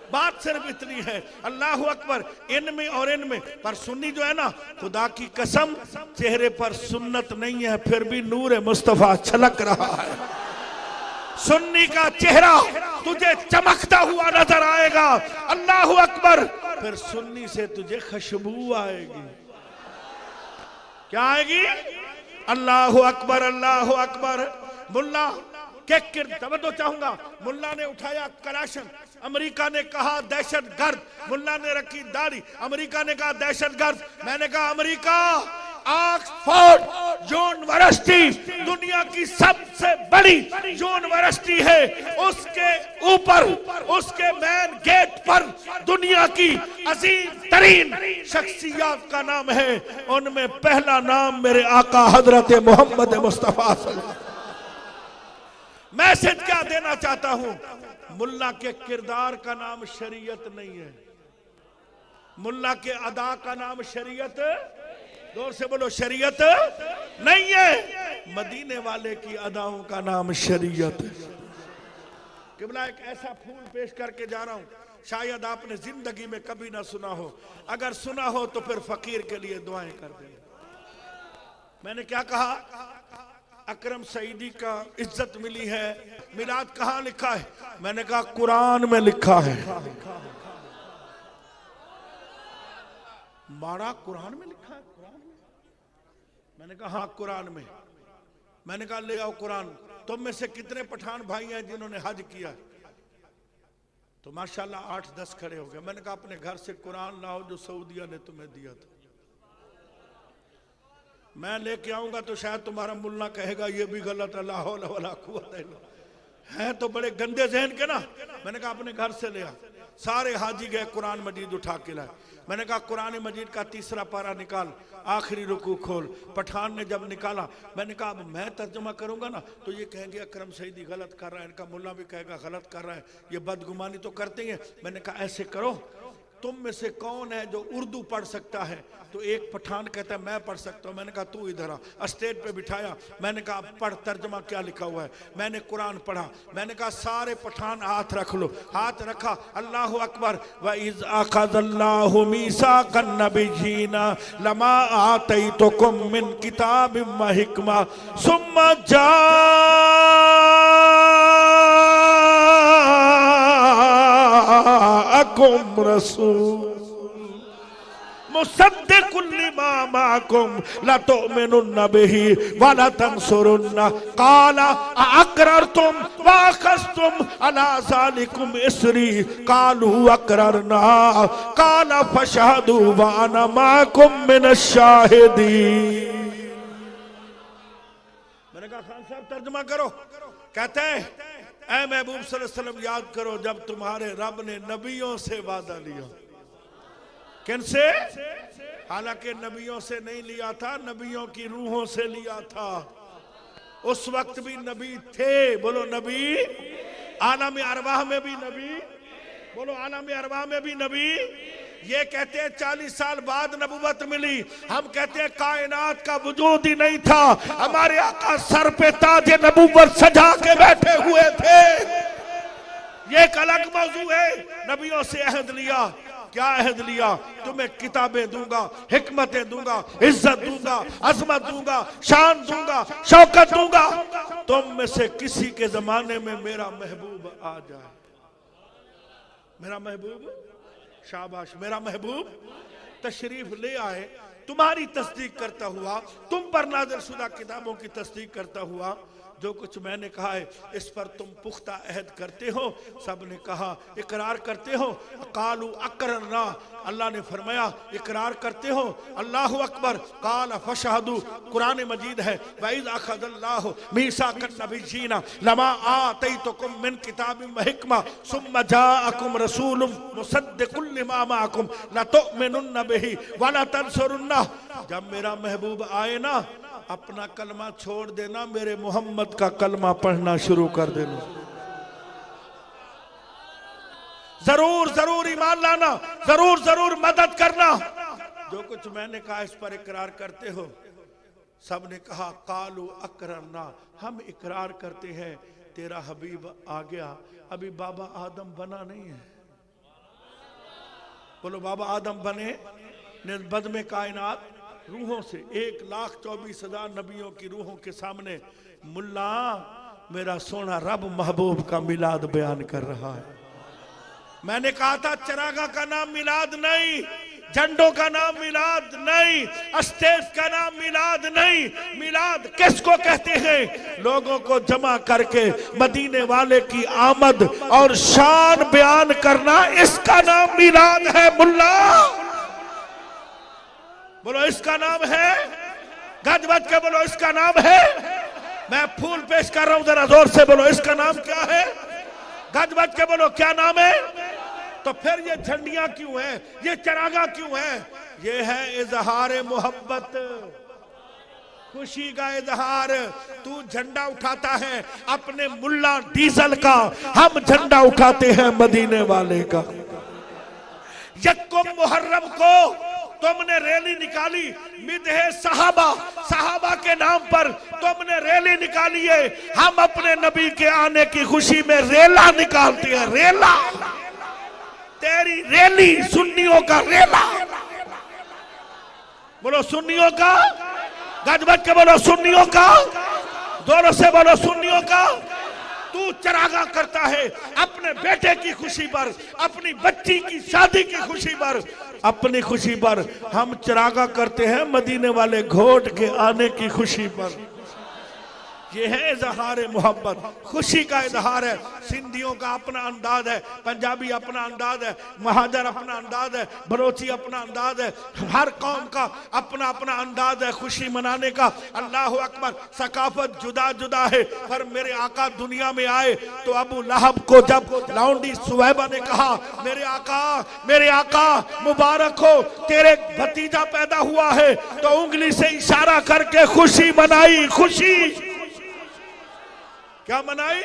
बात सिर्फ इतनी है। अल्लाह अकबर, इनमें और इनमें। पर सुन्नी जो है ना, खुदा की कसम, चेहरे पर सुन्नत नहीं है फिर भी नूर मुस्तफा छलक रहा है। सुन्नी का चेहरा तुझे चमकता हुआ नजर आएगा, अल्लाह अकबर। फिर सुन्नी से तुझे खुशबू आएगी। क्या आएगी? अल्लाह अकबर, अल्लाह अकबर। मुल्ला के तवज्जो चाहूंगा, मुल्ला ने उठाया कलाशन, अमेरिका ने कहा दहशतगर्द। मुल्ला ने रखी दाढ़ी, अमेरिका ने कहा दहशतगर्द। मैंने कहा अमेरिका, ऑक्सफोर्ड यूनिवर्सिटी दुनिया की सबसे बड़ी यूनिवर्सिटी है, उसके ऊपर, उसके मेन गेट पर दुनिया की अजीम तरीन शख्सियत का नाम है। उनमें पहला नाम मेरे आका हजरत मोहम्मद मुस्तफा सल्लल्लाहु अलैहि वसल्लम। मैसेज क्या देना चाहता हूं, मुल्ला के किरदार का नाम शरीयत नहीं है, मुल्ला के अदा का नाम शरीयत, जोर से बोलो, शरीयत नहीं है। मदीने वाले की अदाओं का नाम शरीयत है। किबला, एक ऐसा फूल पेश करके जा रहा हूं, शायद आपने जिंदगी में कभी ना सुना हो। अगर सुना हो तो फिर फकीर के लिए दुआएं कर देना। मैंने क्या कहा, अकरम सईदी का इज्जत मिली है, मिलाद कहां लिखा है? मैंने कहा कुरान में लिखा है। मारा, कुरान में लिखा है? कुरान में? मैंने कहा हाँ कुरान में। मैंने कहा ले आओ कुरान। तुम में से कितने पठान भाई हैं जिन्होंने हज किया? तो माशाल्लाह 8-10 खड़े हो गए। मैंने कहा अपने घर से कुरान लाओ जो सऊदिया ने तुम्हें दिया था। मैं लेके आऊंगा तो शायद तुम्हारा मुल्ला कहेगा ये भी गलत है, ला हौला वला कुव्वता इल्ला बिल्लाह। है तो बड़े गंदे जहन के ना। मैंने कहा अपने घर से ले आ। सारे हाजी गए, कुरान मजीद उठा के लाए। मैंने कहा कुरान मजीद का तीसरा पारा निकाल, आखिरी रुकू खोल। पठान ने जब निकाला, मैंने कहा अब मैं तर्जुमा करूंगा ना तो ये कहेंगे अकरम सईदी गलत कर रहा है, इनका मुल्ला भी कहेगा गलत कर रहा है, ये बदगुमानी तो करते हैं। मैंने कहा ऐसे करो, तुम में से कौन है जो उर्दू पढ़ सकता है? तो एक पठान कहता है मैं पढ़ सकता हूं। मैंने कहा तू इधर आ। स्टेज पे बिठाया। मैंने कहा पढ़, तर्जमा क्या लिखा हुआ है? मैंने कुरान पढ़ा। मैंने कहा सारे पठान हाथ रख लो। हाथ रखा, अल्लाह अकबर। व इज़ अख़ज़ल्लाहु मीसाक़न नबिय्यीना लमा आतैतुकुम मिन किताबिम व हिकमा सुम्मा जाअकुम रसूल मुसद्दिक़ुन लिमा माअकुम लतुमिनुन्न बिही व लतंसुरुन्ना क़ाला अअक़ररतुम व अख़ज़्तुम अला ज़ालिकुम इस्री क़ालू अक़ररना क़ाला फ़शहदू व अना माअकुम मिनश शाहिदीन। 'अकुम रसूल मुसद्दिक़ुन लिमा माअकुम लतुमिनुन्न बिही व लतंसुरुन्ना क़ाला अअक़ररतुम व अख़ज़्तुम अला ज़ालिकुम इसरी क़ालू अक़ररना क़ाला फ़शहदू व अना माअकुम मिनश शाहिदीन। तर्जुमा करो। कहते हैं ऐ महबूब सल्लल्लाहु अलैहि वसल्लम याद करो जब तुम्हारे रब ने नबियों से वादा लिया। किन से? हालांकि नबियों से नहीं लिया था, नबियों की रूहों से लिया था। उस वक्त भी नबी थे, बोलो नबी। आलम अरवाह में भी नबी, बोलो आलम अरवाह में भी नबी। ये कहते हैं 40 साल बाद नबूवत मिली, हम कहते हैं कायनात का वजूद ही नहीं था। हमारे आका सर पे ताज नबूवत सजा के बैठे हुए थे। ये एक अलग मौजू है। नबियों से अहद लिया, क्या अहद लिया? तुम्हें किताबें दूंगा, हिकमतें दूंगा, इज्जत दूंगा, अजमत दूंगा, शान दूंगा, शौकत दूंगा। तुम में से किसी के जमाने में मेरा महबूब आ जाए। मेरा महबूब, शाबाश, मेरा महबूब तशरीफ ले आए, तुम्हारी तस्दीक करता हुआ, तुम पर नाज़िल शुदा किताबों की तस्दीक करता हुआ। जो कुछ मैंने कहा है इस पर तुम पुख्ता अहद करते हो। सब ने कहा इकरार करते हो। कालू अकरना, अल्लाह ने फरमाया इकरार करते हो। अल्लाह अकबर। काल फशहदू, कुरान मजीद है। वइज़ अखज़ल्लाहु मीसाकन नबिय्यीना लमा आतैतुकुम मिन किताबिन व हिकमा सुम्मा जाअकुम रसूलुम मुसद्दिकुल लिमा माअकुम लतुमिनुन्न बिही व लतंसुरुन्ना। जब मेरा महबूब आए ना, अपना कलमा छोड़ देना, मेरे मोहम्मद का कलमा पढ़ना शुरू कर देना। जरूर जरूर ईमान लाना, जरूर जरूर मदद करना। जो कुछ मैंने कहा इस पर इकरार करते हो। सब ने कहा कालू अकरना, हम इकरार करते हैं तेरा हबीब आ गया। अभी बाबा आदम बना नहीं है। बोलो बाबा आदम बने निस्बत में कायनात रूहों से 1,24,000 नबियों की रूहों के सामने मुल्ला मेरा सोना रब महबूब का मिलाद बयान कर रहा है। मैंने कहा था चरागा का नाम मिलाद नहीं, झंडों का नाम मिलाद नहीं, स्टेज का नाम मिलाद नहीं। मिलाद किसको कहते हैं? लोगों को जमा करके मदीने वाले की आमद और शान बयान करना, इसका नाम मिलाद है मुल्ला। बोलो इसका नाम है, गज बज के बोलो इसका नाम है। मैं फूल पेश कर रहा हूं, जरा जोर से बोलो इसका नाम क्या है? गज बज के बोलो क्या नाम है? तो फिर ये झंडियां क्यों हैं? ये चरागा क्यों है? ये है इजहार मोहब्बत, खुशी का इजहार। तू झंडा उठाता है अपने मुल्ला डीजल का, हम झंडा उठाते हैं मदीने वाले का। यक्कुम मुहर्रम को तुमने रैली निकाली, मिदहे सहाबा, सहाबा के नाम पर तुमने रैली निकाली है। हम अपने नबी के आने की खुशी में रेला निकालते हैं। रेला, तेरी रैली सुन्नियों का रेला। बोलो सुन्नियों का, गज बज के बोलो सुन्नियों का, जोरों से बोलो सुन्नियों का। तू चरागा करता है अपने बेटे की खुशी पर, अपनी बच्ची की शादी की खुशी पर, अपनी खुशी पर। हम चरागा करते हैं मदीने वाले घोट के आने की खुशी पर। ये है इजहार मोहब्बत, खुशी का इजहार है। सिंधियों का अपना अंदाज है, पंजाबी अपना अंदाज है, महाजर अपना अंदाज है, बलोची अपना अंदाज है। हर कौम का अपना अपना अंदाज है खुशी मनाने का। अल्लाह अकबर, सकाफत जुदा जुदा है। पर मेरे आका दुनिया में आए तो अबू लहब को जब लौंडी सुवैबा ने कहा मेरे आका मुबारक हो, तेरे भतीजा पैदा हुआ है, तो उंगली से इशारा करके खुशी मनाई। खुशी क्या मनाई?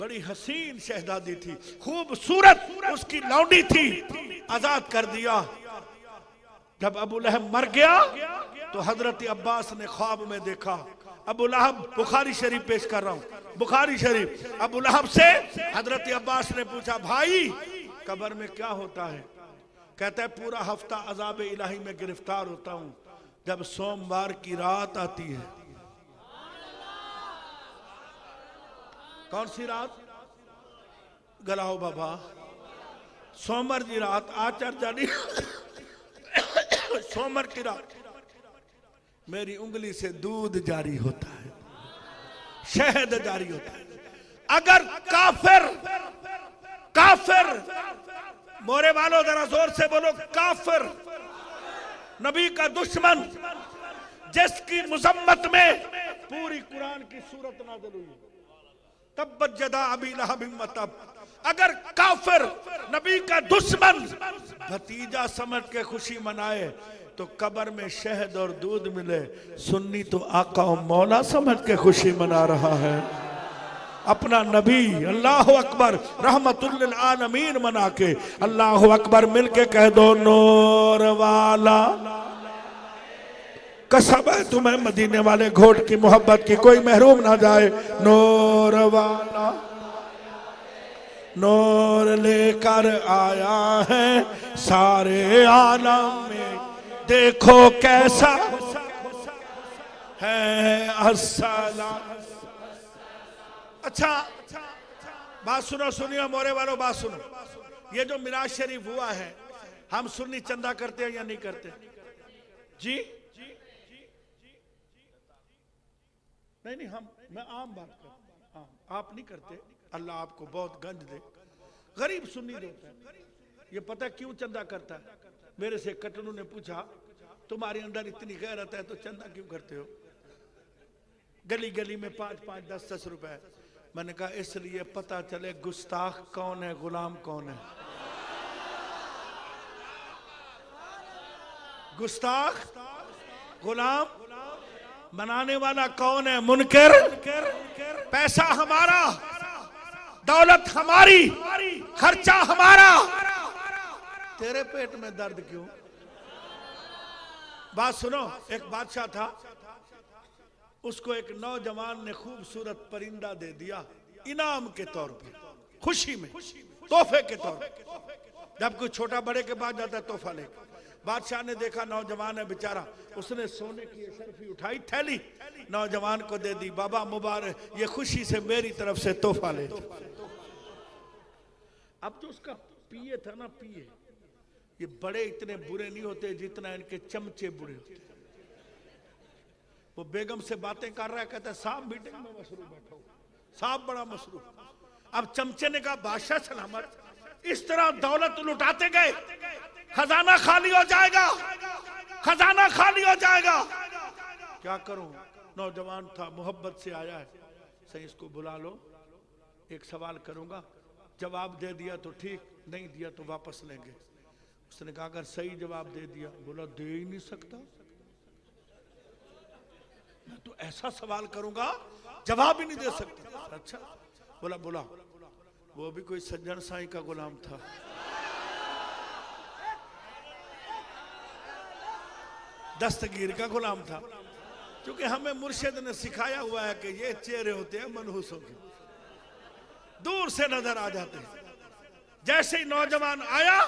बड़ी हसीन शहजादी थी, खूबसूरत उसकी लौंडी थी, आजाद कर दिया। जब अबू लहब मर गया तो हजरत अब्बास ने ख्वाब में देखा। अबू लहब, बुखारी शरीफ पेश कर रहा हूं, बुखारी शरीफ। अबू लहब से हजरत अब्बास ने पूछा भाई कब्र में क्या होता है? कहता है पूरा हफ्ता अजाब इलाही में गिरफ्तार होता हूं, जब सोमवार की रात आती है। कौन सी रात? गलाओ बाबा, सोमवार की रात, आचार जानी सोमवार की रात मेरी उंगली से दूध जारी होता है, शहद जारी होता है। अगर काफिर मोरे वालों जरा जोर से बोलो, काफिर नबी का दुश्मन जिसकी मुजम्मत में पूरी कुरान की सूरत नाज़िल हुई। तब्बत यदा अबी लहब व तब। अगर काफिर नबी का दुश्मन भतीजा समझ के खुशी मनाए तो कब्र में शहद और दूध मिले, सुन्नी तो आका और मौला समझ के खुशी मना रहा है। अपना नबी अल्लाह अकबर रहमतुल लिल आलमीन मना के अल्लाह अकबर मिलके कह दो नूर वाला। कसम है तुम्हें मदीने वाले घोट की मोहब्बत की कोई महरूम ना जाए। नूर वाला नूर लेकर आया है सारे आलम में, देखो कैसा है अस्सलाम। अच्छा बात सुनो, सुनिए मोरे वालों, बात सुनो। ये जो मिलाद शरीफ हुआ है, हम सुन्नी चंदा करते हैं या नहीं करते? जी नहीं, मैं आम बात करता हूं, आप नहीं करते। अल्लाह आपको बहुत गंज दे। गरीब सुन्नी देता है। ये पता क्यों चंदा करता है? मेरे से कटनू ने पूछा तुम्हारे अंदर इतनी गैरत है तो चंदा क्यों करते हो? गली गली में 5-5, 10-10 रुपए। मैंने कहा इसलिए पता चले गुस्ताख कौन है, गुलाम कौन है। गुस्ताख गुलाम बनाने वाला कौन है? मुनकर। पैसा हमारा, दौलत हमारी, खर्चा हमारा, तेरे पेट में दर्द क्यों? बात सुनो। एक बादशाह था, उसको एक नौजवान ने खूबसूरत परिंदा दे दिया इनाम के तौर पर, खुशी में, तोहफे के तौर पर। जब कोई छोटा बड़े के पास जाता है तोहफा लेकर, बादशाह ने देखा नौजवान है बेचारा, उसने सोने की शर्फी उठाई, थैली नौजवान को दे दी। बाबा मुबारक, ये खुशी से मेरी तरफ से तोहफा ले। अब जो उसका पिए था ना, पिए, ये बड़े इतने बुरे नहीं होते जितना इनके चमचे बुरे होते। वो बेगम से बातें कर रहा है, कहता है साहब मीटिंग में मसरूफ बैठा हूं, साहब बड़ा मसरूफ। अब चमचे ने कहा बादशाह सलामत, इस तरह दौलत लुटाते गए खजाना खाली हो जाएगा, खजाना खाली हो जाएगा। क्या करूं? नौजवान था, मोहब्बत से आया है। सही, इसको बुला लो, एक सवाल करूंगा, जवाब दे दिया तो ठीक, नहीं दिया तो वापस लेंगे। उसने कहा अगर सही जवाब दे दिया। बोला दे ही नहीं सकता, मैं तो ऐसा सवाल करूंगा जवाब ही नहीं दे सकता। अच्छा, बोला बोला। वो भी कोई सज्जन साईं का गुलाम था। दस्तगीर का गुलाम था। क्योंकि हमें मुर्शिद ने सिखाया हुआ है कि ये चेहरे होते हैं मनहूसों के, दूर से नजर आ जाते हैं। जैसे ही नौजवान आया,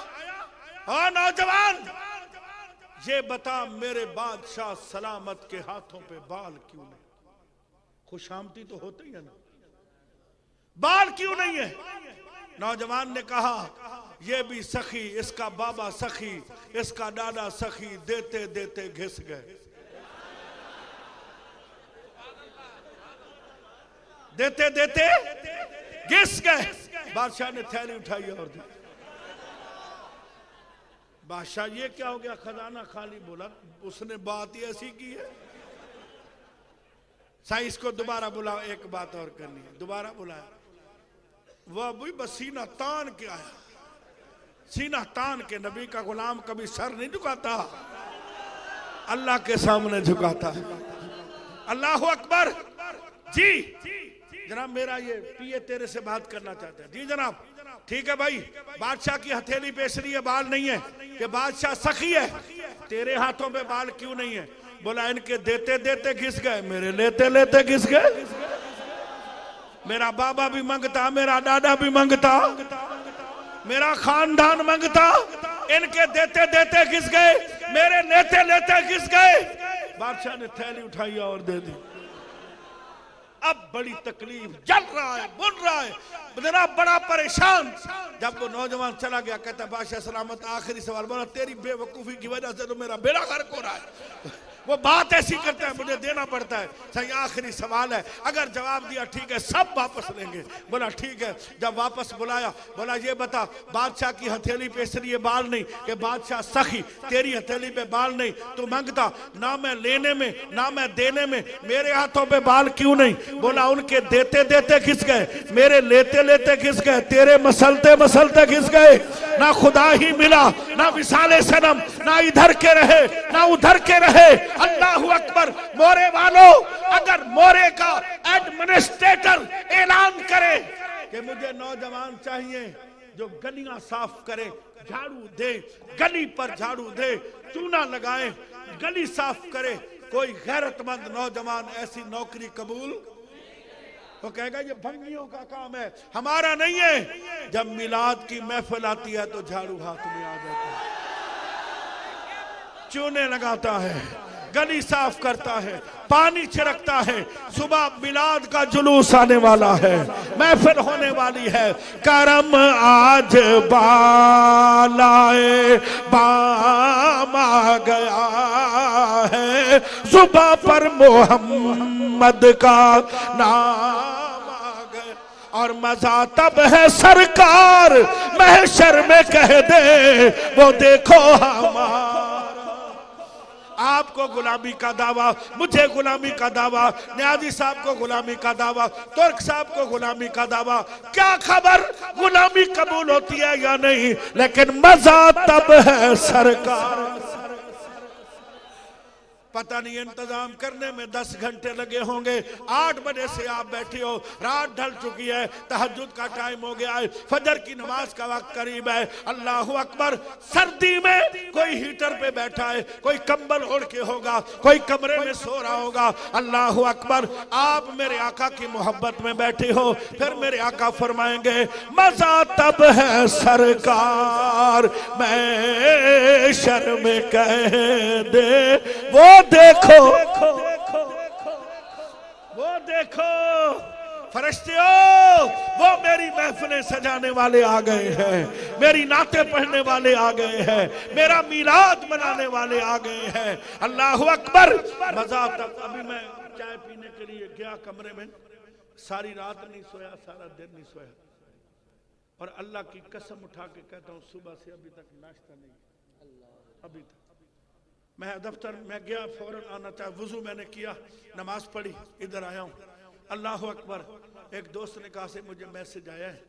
और नौजवान ये बता मेरे बादशाह सलामत के हाथों पे बाल क्यों नहीं? खुशामती तो होते ही है ना, बाल क्यों नहीं है? नौजवान ने कहा ये भी सखी, इसका बाबा सखी, इसका दादा सखी, देते देते घिस गए, देते देते घिस गए। बादशाह ने थैली उठाई और दी। बादशाह ये क्या हो गया, खजाना खाली? बोला उसने बात ही ऐसी की है। साइंस को दोबारा बुलाओ, एक बात और करनी है। दोबारा बुलाया, वह भी बस सीना तान के आया। सीना तान के, नबी का गुलाम कभी सर नहीं झुकाता, अल्लाह के सामने झुकाता है। अल्लाह अकबर। जी जनाब, मेरा ये पिए तेरे से बात करना चाहते हैं। जी जनाब, ठीक है भाई। बादशाह की हथेली पेश रही है, बाल नहीं है, कि बादशाह सखी है, तेरे हाथों पे बाल क्यों नहीं है? बोला इनके देते देते घिस गए, मेरे लेते लेते घिस गए। मेरा बाबा भी मांगता, मेरा दादा भी मांगता, मेरा खानदान मांगता, इनके देते देते घिस गए, मेरे लेते लेते घिस गए। बादशाह ने थैली उठाई और दे दी। अब बड़ी तकलीफ, जल रहा है, बुन रहा है, जरा बड़ा परेशान। जब वो नौजवान चला गया, कहता बादशाह सलामत, आखिरी सवाल। बोला तेरी बेवकूफ़ी की वजह से तो मेरा बेड़ा गर्क हो रहा है। वो बात ऐसी करता है, मुझे देना पड़ता है। सही, आखिरी सवाल है, अगर जवाब दिया ठीक है सब वापस लेंगे। बोला ठीक है। जब वापस बुलाया, बोला ये बता, बादशाह की हथेली पे इसलिए बाल नहीं कि बादशाह सखी, तेरी हथेली पे बाल नहीं, तू मांगता ना, मैं लेने में ना मैं देने में, मेरे हाथों पे बाल क्यों नहीं? बोला उनके देते देते खिस गए, मेरे लेते लेते खिस गए, तेरे मसलते मसलते खिस गए। ना खुदा ही मिला, ना विसाले सनम, ना इधर के रहे ना उधर के रहे। अल्लाहु अकबर। मोरे वालों, अगर मोरे का एडमिनिस्ट्रेटर ऐलान करे कि मुझे नौजवान चाहिए जो गलियां साफ करे, झाड़ू दे, गली पर झाड़ू दे, चूना लगाए, गली साफ करे, कोई गैरतमंद नौजवान ऐसी नौकरी कबूल, वो कहेगा ये भंगियों का काम है, हमारा नहीं है। जब मिलाद की महफिल आती है तो झाड़ू हाथ में आ जाता है, चूने लगाता है, गली साफ करता है, पानी छिड़कता है। सुबह मिलाद का जुलूस आने वाला है, महफिल होने वाली है। करम आज बालाए बाम आ गया है, सुबह पर मोहम्मद का नाम आ गया। और मजा तब है सरकार महशर में कह दे, वो देखो हमारा। आपको गुलामी का दावा, मुझे गुलामी का दावा, न्याजी साहब को गुलामी का दावा, तुर्क साहब को गुलामी का दावा। क्या खबर गुलामी कबूल होती है या नहीं, लेकिन मजा तब है सरकार। पता नहीं इंतजाम करने में 10 घंटे लगे होंगे। 8 बजे से आप बैठे हो, रात ढल चुकी है, तहज्जुद का टाइम हो गया है, फजर की नमाज का वक्त करीब है। अल्लाहु अकबर। सर्दी में कोई हीटर पे बैठा है, कोई कंबल ओढ़ के होगा, कोई कमरे में सो रहा होगा। अल्लाहु अकबर। आप मेरे आका की मोहब्बत में बैठे हो, फिर मेरे आका फरमाएंगे मजा तब है सरकार मैं शर्म कह दे, वो देखो वो देखो फरिश्तियों, वो मेरी महफिलें सजाने वाले आ गए हैं, मेरी नाते पढ़ने वाले आ गए हैं, मेरा मीलाद मनाने वाले आ गए हैं। अल्लाहु अकबर। मजा तक। अभी मैं चाय पीने के लिए गया कमरे में, सारी रात नहीं सोया, सारा दिन नहीं सोया, और अल्लाह की कसम उठा के कहता हूँ सुबह से अभी तक नाश्ता नहीं, अभी तक। मैं दफ्तर में गया, फौरन आना था, वुजू मैंने किया, नमाज पढ़ी, इधर आया हूँ। अल्लाह अकबर। एक दोस्त ने कहा से मुझे मैसेज आया है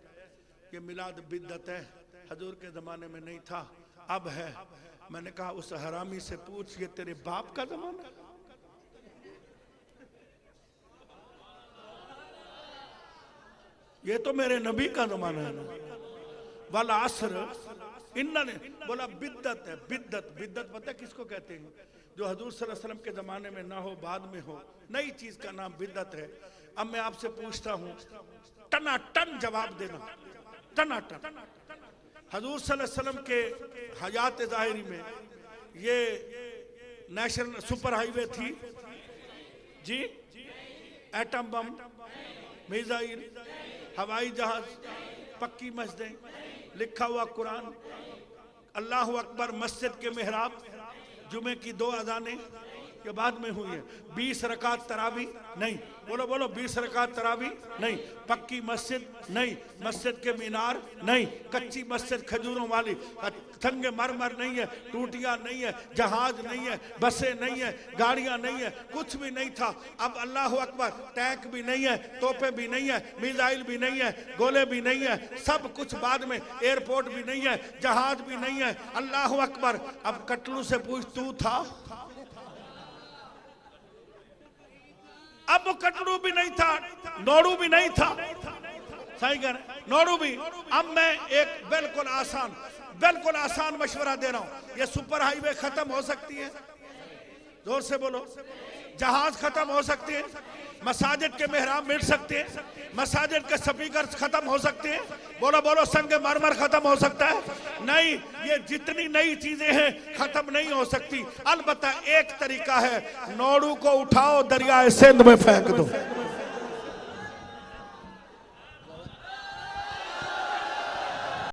कि मिलाद बिद्दत है, हजूर के ज़माने में नहीं था, अब है। मैंने कहा उस हरामी से पूछ, ये तेरे बाप का ज़माना? ये तो मेरे नबी का ज़माना है ना। वाला असर इन्होंने बोला बिद्दत है। बिद्दत, बिद्दत पता है किसको कहते हैं? जो हजूर सल्लल्लाहु अलैहि वसल्लम के जमाने में ना हो, बाद में हो, नई चीज का नाम बिद्दत है। अब मैं आपसे पूछता हूं, टनाटन जवाब देना, टनाटन। हजूर सल्लल्लाहु अलैहि वसल्लम के हयात ज़ाहिरी में ये नेशनल सुपर हाईवे थी जी, एटम बम, मिसाइल, हवाई जहाज, पक्की मस्जिदें, लिखा हुआ कुरान, अल्लाहु अकबर, मस्जिद के मेहराब, जुमे की 2 अजानें के बाद में हुई है। 20 रकात तरावी नहीं, बोलो बोलो 20 रकात तरावी नहीं, पक्की मस्जिद नहीं, मस्जिद के मीनार नहीं, कच्ची मस्जिद खजूरों वाली, संगे मरमर नहीं है, टूटियां नहीं है, जहाज नहीं है, बसें नहीं है, गाड़ियां नहीं है, कुछ भी नहीं था। अब अल्लाह अकबर, टैंक भी नहीं है, तोपे भी नहीं है, मिसाइल भी नहीं है, गोले भी नहीं है, सब कुछ बाद में, एयरपोर्ट भी नहीं है, जहाज भी नहीं है। अल्लाह अकबर। अब कटलू से पूछ, तू था? अब वो कटड़ू भी नहीं था, नोड़ू भी नहीं था, सही कह रहे, नोड़ू भी। अब मैं एक बिल्कुल आसान मशवरा दे रहा हूं, ये सुपर हाईवे खत्म हो सकती है, जोर से बोलो, जहाज खत्म हो सकते हैं, मसाजिद के मेहराब मिल सकते हैं, मसाजिद के स्पीकर खत्म हो सकते हैं, बोलो बोलो, संग मरमर खत्म हो सकता है? नहीं, ये जितनी नई चीजें हैं खत्म नहीं हो सकती। अलबत्ता एक तरीका है, नोड़ू को उठाओ दरियाए सिंध में फेंक दो।